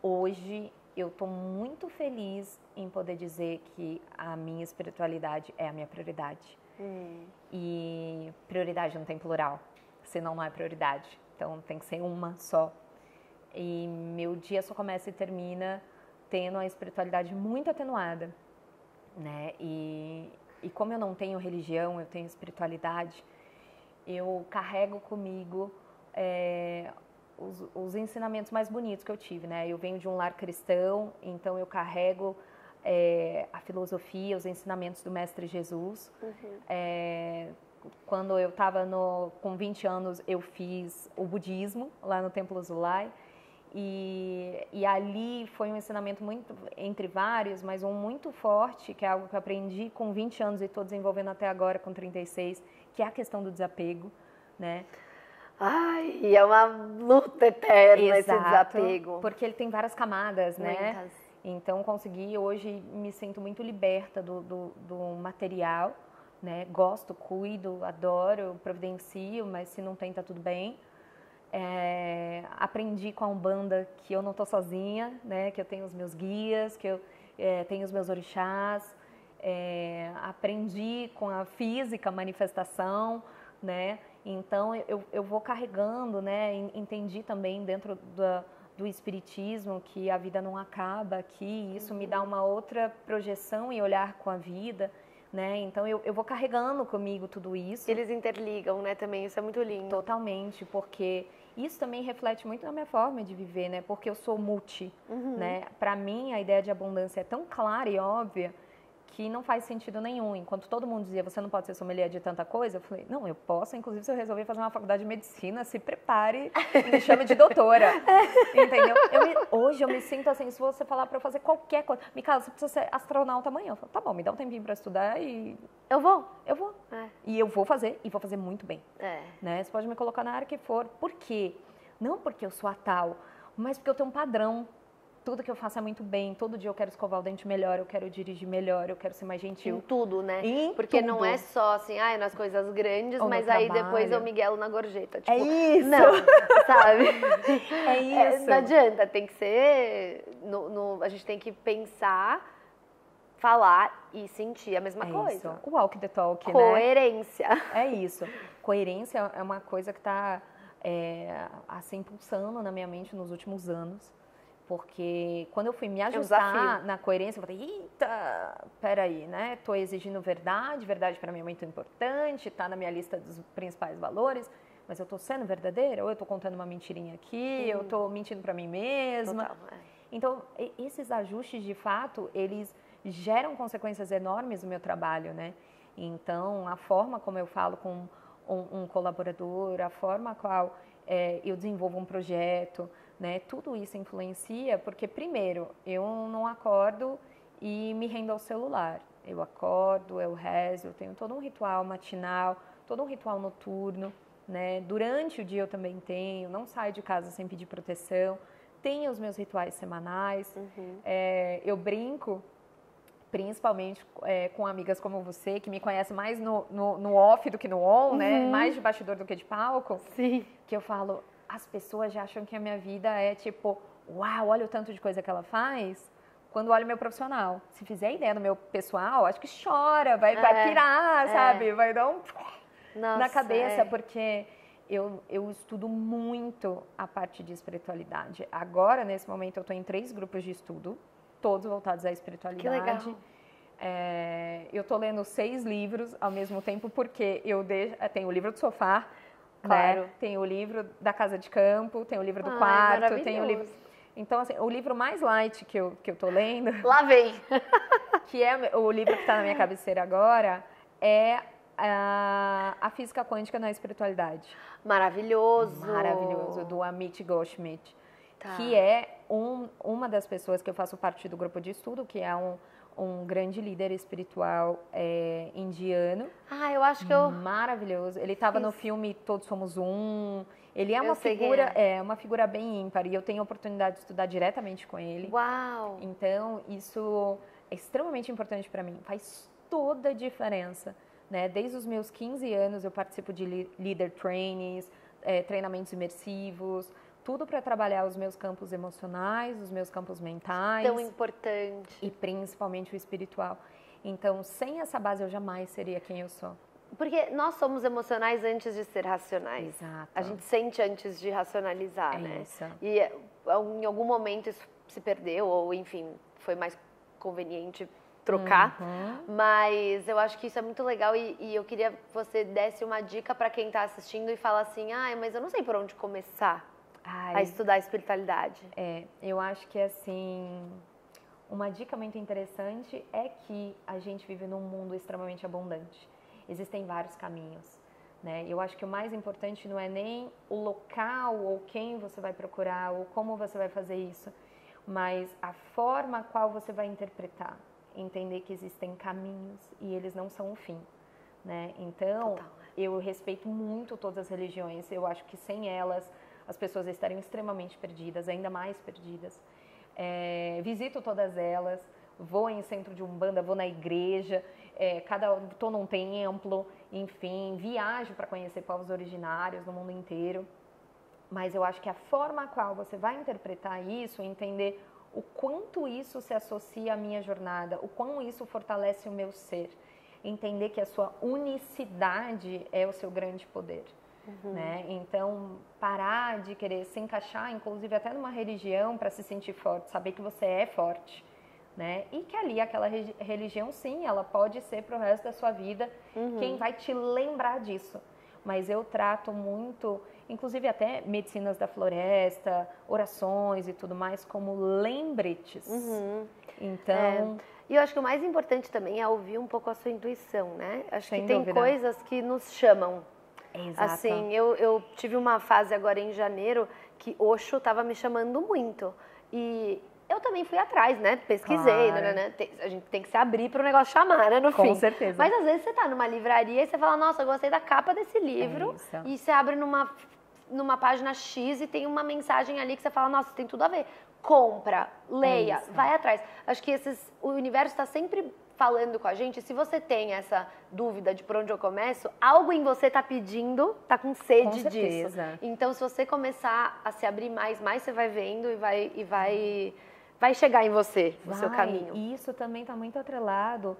Hoje, eu estou muito feliz em poder dizer que a minha espiritualidade é a minha prioridade. E prioridade não tem plural, senão não é prioridade. Então, tem que ser uma só. E meu dia só começa e termina tendo a espiritualidade muito atenuada, né? E como eu não tenho religião, eu tenho espiritualidade, eu carrego comigo os ensinamentos mais bonitos que eu tive, né? Eu venho de um lar cristão, então eu carrego a filosofia, os ensinamentos do Mestre Jesus. Quando eu estava com 20 anos, eu fiz o budismo lá no Templo Zulai. E ali foi um ensinamento muito, entre vários, mas um muito forte, que é algo que eu aprendi com 20 anos e estou desenvolvendo até agora com 36, que é a questão do desapego, né? Ai, e é uma luta eterna. Exato, esse desapego. Porque ele tem várias camadas, né? Muitas. Então, hoje me sinto muito liberta do material, né? Gosto, cuido, adoro, providencio, mas se não tem, tá tudo bem. Aprendi com a Umbanda que eu não estou sozinha, né? Que eu tenho os meus guias, que eu tenho os meus orixás. Aprendi com a física, a manifestação, né? Então eu vou carregando, né? Entendi também dentro do espiritismo que a vida não acaba aqui, isso me dá uma outra projeção e olhar com a vida. Né? Então, eu vou carregando comigo tudo isso. Eles interligam, né, também, isso é muito lindo. Totalmente, porque isso também reflete muito na minha forma de viver, né? Porque eu sou multi, né? Para mim, a ideia de abundância é tão clara e óbvia que não faz sentido nenhum. Enquanto todo mundo dizia, você não pode ser sommelier de tanta coisa, eu falei, não, eu posso, inclusive se eu resolver fazer uma faculdade de medicina, se prepare e me chame de doutora, entendeu? Hoje eu me sinto assim, se você falar para eu fazer qualquer coisa, Micaela, você precisa ser astronauta amanhã, eu falo, tá bom, me dá um tempinho para estudar e... Eu vou. E eu vou fazer, e vou fazer muito bem, né? Você pode me colocar na área que for, por quê? Não porque eu sou a tal, mas porque eu tenho um padrão. Tudo que eu faço é muito bem, todo dia eu quero escovar o dente melhor, eu quero dirigir melhor, eu quero ser mais gentil. Em tudo, né? Porque não é só assim, nas coisas grandes, mas aí depois eu miguelo na gorjeta. Tipo, é isso! Não, sabe? É isso. Não adianta, tem que ser... a gente tem que pensar, falar e sentir a mesma coisa. Isso. O walk the talk, Coerência. Né? É isso. Coerência é uma coisa que está assim, pulsando na minha mente nos últimos anos. Porque quando eu fui me ajustar na coerência, eu falei, eita, peraí, né? Tô exigindo verdade para mim é muito importante, tá na minha lista dos principais valores, mas eu tô sendo verdadeira? Ou eu tô contando uma mentirinha aqui, eu tô mentindo para mim mesma? Total, Então, esses ajustes, de fato, eles geram consequências enormes no meu trabalho, né? Então, a forma como eu falo com um colaborador, a forma qual eu desenvolvo um projeto, né? Tudo isso influencia porque, primeiro, eu não acordo e me rendo ao celular. Eu acordo, eu rezo, eu tenho todo um ritual matinal, todo um ritual noturno, né? Durante o dia eu também tenho, não saio de casa sem pedir proteção, tenho os meus rituais semanais, eu brinco, principalmente com amigas como você, que me conhecem mais no off do que no on, né? Mais de bastidor do que de palco. Sim. Que eu falo, as pessoas já acham que a minha vida é tipo, uau, olha o tanto de coisa que ela faz. Quando olha o meu profissional, se fizer ideia do meu pessoal, acho que chora, vai pirar, sabe? Vai dar um na cabeça, porque eu estudo muito a parte de espiritualidade. Agora, nesse momento, eu estou em 3 grupos de estudo, todos voltados à espiritualidade. Que legal. Eu estou lendo 6 livros ao mesmo tempo, porque tenho o livro do sofá, claro. né? Tem o livro da casa de campo, tem o livro do quarto, tem o livro... Então, assim, o livro mais light que eu tô lendo... Lá vem! Que é o livro que está na minha cabeceira agora, é a Física Quântica na Espiritualidade. Maravilhoso! Maravilhoso, do Amit Goswami, que é uma das pessoas que eu faço parte do grupo de estudo, que é um grande líder espiritual indiano. Eu acho que eu... Maravilhoso. Ele estava no filme Todos Somos Um. Ele é uma figura bem ímpar e eu tenho a oportunidade de estudar diretamente com ele. Uau! Então, isso é extremamente importante para mim. Faz toda a diferença, né? Desde os meus 15 anos eu participo de leader trainings, treinamentos imersivos, tudo para trabalhar os meus campos emocionais, os meus campos mentais. Tão importante. E principalmente o espiritual. Então, sem essa base eu jamais seria quem eu sou. Porque nós somos emocionais antes de ser racionais. Exato. A gente sente antes de racionalizar, né? Isso. E em algum momento isso se perdeu, ou enfim, foi mais conveniente trocar. Mas eu acho que isso é muito legal e eu queria que você desse uma dica para quem está assistindo e fala assim, mas eu não sei por onde começar a estudar a espiritualidade. Eu acho que assim, uma dica muito interessante é que a gente vive num mundo extremamente abundante. Existem vários caminhos, né? Eu acho que o mais importante não é nem o local ou quem você vai procurar ou como você vai fazer isso, mas a forma a qual você vai interpretar. Entender que existem caminhos e eles não são o fim, né? Então, eu respeito muito todas as religiões. Eu acho que sem elas as pessoas estariam extremamente perdidas, ainda mais perdidas. Visito todas elas, vou em centro de umbanda, vou na igreja, estou num templo, enfim, viajo para conhecer povos originários no mundo inteiro. Mas eu acho que a forma a qual você vai interpretar isso, entender o quanto isso se associa à minha jornada, o quão isso fortalece o meu ser, entender que a sua unicidade é o seu grande poder. Né? Então, parar de querer se encaixar, inclusive até numa religião, para se sentir forte, saber que você é forte. Né? E que ali aquela religião, sim, ela pode ser para o resto da sua vida quem vai te lembrar disso. Mas eu trato muito, inclusive até medicinas da floresta, orações e tudo mais, como lembretes. Então... E eu acho que o mais importante também é ouvir um pouco a sua intuição, né? Acho que tem dúvida. coisas que nos chamam. Exato. Assim, eu tive uma fase agora em janeiro que Osho estava me chamando muito. E eu também fui atrás, né? Pesquisei, Claro. né? A gente tem que se abrir para o negócio chamar, né? No fim. Com certeza. Mas às vezes você tá numa livraria e você fala, nossa, eu gostei da capa desse livro. E você abre numa página X e tem uma mensagem ali que você fala, nossa, tem tudo a ver. Compra, leia, vai atrás. Acho que o universo está sempre falando com a gente. Se você tem essa dúvida de por onde eu começo, algo em você está pedindo, está com sede disso. Então, se você começar a se abrir mais você vai vendo e vai chegar em você, no seu caminho. E isso também está muito atrelado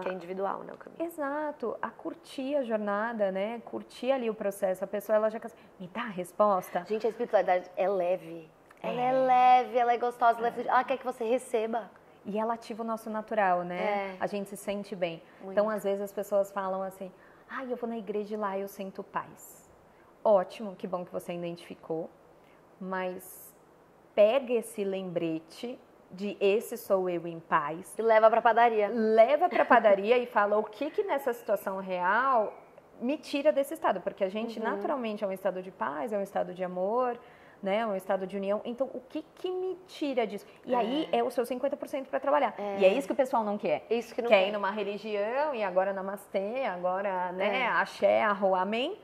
que é individual, né, o caminho. Exato, a curtir a jornada, né? Curtir ali o processo. A pessoa, ela já quer me dá a resposta. Gente, a espiritualidade é leve. Ela é leve, ela é gostosa, ela quer que você receba. E ela ativa o nosso natural, né? A gente se sente bem. Muito. Então, às vezes, as pessoas falam assim, eu vou na igreja e lá eu sinto paz. Ótimo, que bom que você identificou. Mas pega esse lembrete de esse sou eu em paz. E leva pra padaria. Leva pra padaria e fala o que nessa situação real me tira desse estado. Porque a gente, naturalmente, é um estado de paz, é um estado de amor, né, um estado de união. Então, o que me tira disso? E aí é o seu 50% para trabalhar. E é isso que o pessoal não quer. Isso que não quer ir numa religião e agora namastê, agora, né, axé, arro, amém.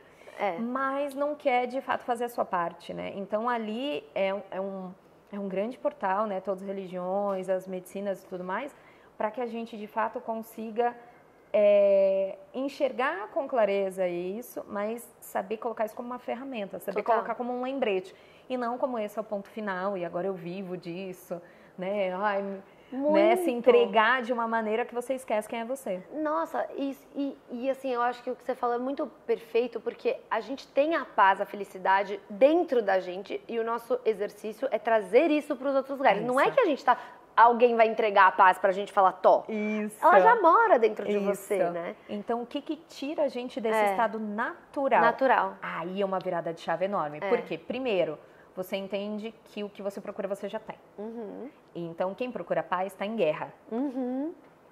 mas não quer de fato fazer a sua parte, né? Então ali é um grande portal, né? Todas as religiões, as medicinas e tudo mais, para que a gente de fato consiga enxergar com clareza isso, mas saber colocar isso como uma ferramenta, saber colocar como um lembrete. E não como esse é o ponto final, e agora eu vivo disso, né? Né? Se entregar de uma maneira que você esquece quem é você. Nossa, e assim, eu acho que o que você falou é muito perfeito, porque a gente tem a paz, a felicidade dentro da gente, e o nosso exercício é trazer isso para os outros lugares. Não é que a gente alguém vai entregar a paz pra gente falar, tó. Isso. Ela já mora dentro de você, né? Então, o que tira a gente desse estado natural? Natural. Aí é uma virada de chave enorme. Por quê? Primeiro, você entende que o que você procura você já tem. Então, quem procura paz está em guerra.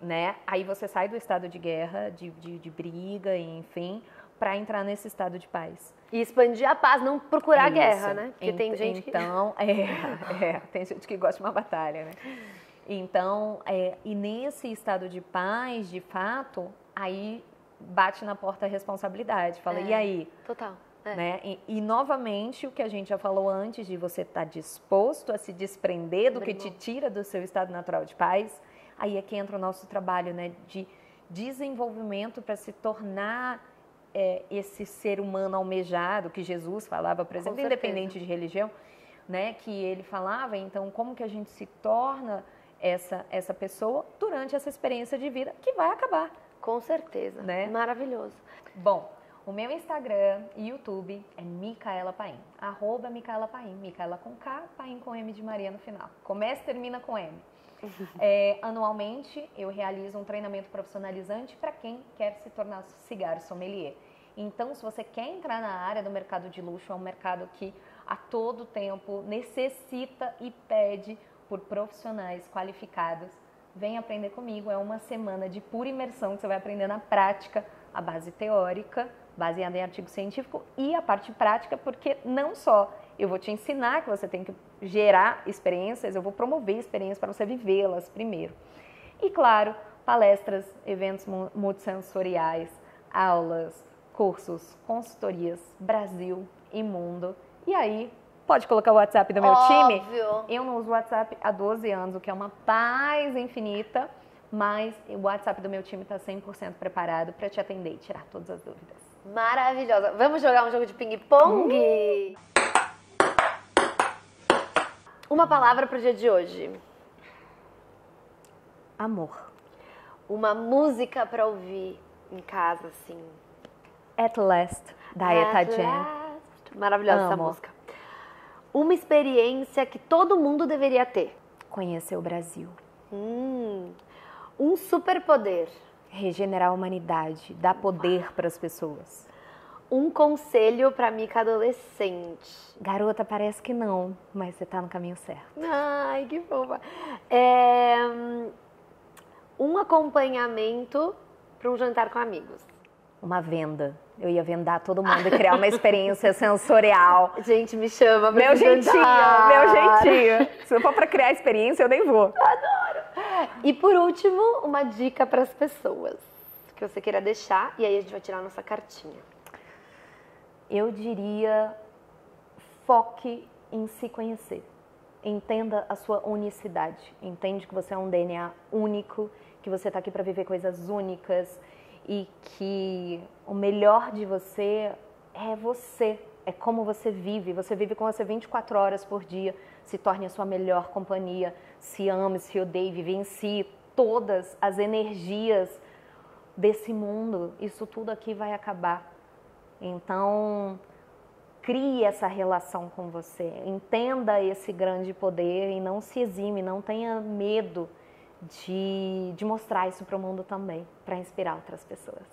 Né? Aí você sai do estado de guerra, de briga, enfim, para entrar nesse estado de paz. E expandir a paz, não procurar guerra, né? Porque tem gente que... Então, tem gente que gosta de uma batalha, né? Então, e nesse estado de paz, de fato, aí bate na porta a responsabilidade. Fala, e aí? Total. Né? E novamente, o que a gente já falou antes, de você estar disposto a se desprender do que te tira do seu estado natural de paz, aí é que entra o nosso trabalho, né? De desenvolvimento para se tornar esse ser humano almejado, que Jesus falava, por exemplo, independente de religião, né? Que ele falava, então, como que a gente se torna essa pessoa durante essa experiência de vida que vai acabar. Com certeza, né? Maravilhoso. Bom, o meu Instagram e YouTube é Micaela Paim, @MicaelaPaim, Micaela com K, Paim com M de Maria no final. Começa e termina com M. Anualmente, eu realizo um treinamento profissionalizante para quem quer se tornar cigarro sommelier. Então, se você quer entrar na área do mercado de luxo, é um mercado que a todo tempo necessita e pede por profissionais qualificados, vem aprender comigo. É uma semana de pura imersão que você vai aprender na prática, a base teórica, baseada em artigo científico, e a parte prática, porque não só eu vou te ensinar que você tem que gerar experiências, eu vou promover experiências para você vivê-las primeiro. E claro, palestras, eventos multissensoriais, aulas, cursos, consultorias, Brasil e mundo. E aí, pode colocar o WhatsApp do meu time? Eu não uso o WhatsApp há 12 anos, o que é uma paz infinita, mas o WhatsApp do meu time está 100% preparado para te atender e tirar todas as dúvidas. Maravilhosa. Vamos jogar um jogo de ping-pong? Uma palavra para o dia de hoje. Amor. Uma música para ouvir em casa, assim. At Last, da Eta James. Maravilhosa essa música. Uma experiência que todo mundo deveria ter. Conhecer o Brasil. Um superpoder. Regenerar a humanidade, dar poder para as pessoas. Um conselho para Mica adolescente. Garota, parece que não, mas você tá no caminho certo. Ai, que fofa. Um acompanhamento para um jantar com amigos. Uma venda. Eu ia vendar todo mundo e criar uma experiência sensorial. Gente, me chama pra meu jeitinho. Se for para criar experiência, eu nem vou. Adoro. E por último, uma dica para as pessoas que você queira deixar, e aí a gente vai tirar a nossa cartinha. Eu diria, foque em se conhecer. Entenda a sua unicidade. Entende que você é um DNA único, que você está aqui para viver coisas únicas e que o melhor de você é você. É como você vive. Você vive com você 24 horas por dia. Se torne a sua melhor companhia. Se ame, se odeie, vivencie todas as energias desse mundo. Isso tudo aqui vai acabar. Então, crie essa relação com você. Entenda esse grande poder e não se exime, não tenha medo de mostrar isso para o mundo também, para inspirar outras pessoas.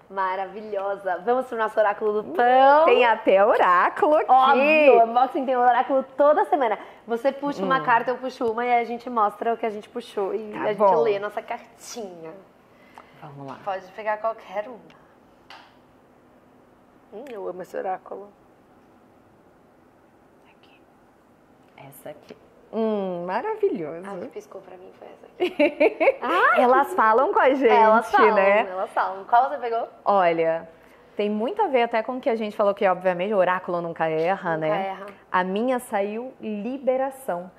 Maravilhosa! Vamos pro nosso oráculo do pão. Tem até oráculo aqui. Óbvio, o Unboxing tem um oráculo toda semana. Você puxa uma carta, eu puxo uma e a gente mostra o que a gente puxou. E a gente lê a nossa cartinha. Vamos lá. Pode pegar qualquer uma. Eu amo esse oráculo. Aqui. Essa aqui. Maravilhoso. A que piscou pra mim foi essa aqui. Elas falam com a gente, elas falam, né? Elas falam. Qual você pegou? Olha, Tem muito a ver até com o que a gente falou, que obviamente o oráculo nunca erra, né? Erra. A minha saiu liberação.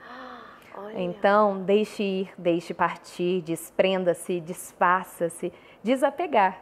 Olha. Então, deixe ir, deixe partir, desprenda-se, desfaça-se, desapegar.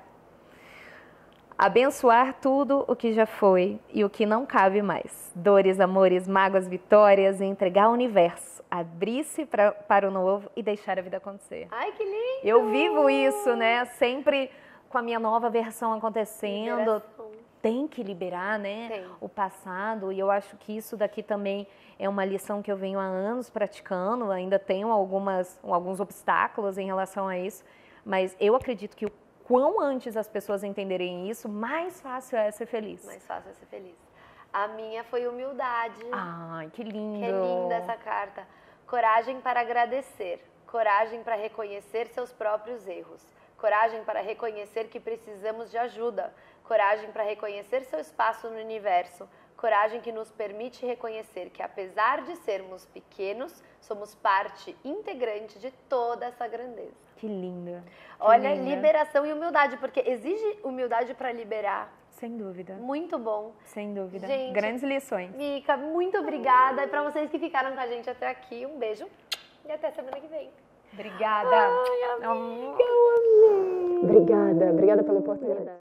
Abençoar tudo o que já foi e o que não cabe mais. Dores, amores, mágoas, vitórias, e entregar ao universo. Abrir-se para o novo e deixar a vida acontecer. Ai, que lindo! Eu vivo isso, né? Sempre com a minha nova versão acontecendo. Liberação. Tem que liberar, né? Tem. O passado. E eu acho que isso daqui também é uma lição que eu venho há anos praticando. Ainda tenho alguns obstáculos em relação a isso. Mas eu acredito que o quão antes as pessoas entenderem isso, mais fácil é ser feliz. Mais fácil é ser feliz. A minha foi humildade. Ai, que lindo. Que linda essa carta. Coragem para agradecer. Coragem para reconhecer seus próprios erros. Coragem para reconhecer que precisamos de ajuda. Coragem para reconhecer seu espaço no universo. Coragem que nos permite reconhecer que, apesar de sermos pequenos, somos parte integrante de toda essa grandeza. Que linda. Olha, liberação e humildade, porque exige humildade para liberar. Sem dúvida. Muito bom. Sem dúvida. Gente, grandes lições. Mica, muito obrigada. E para vocês que ficaram com a gente até aqui, um beijo e até semana que vem. Obrigada. Ai, amiga, eu amei. Obrigada pela oportunidade.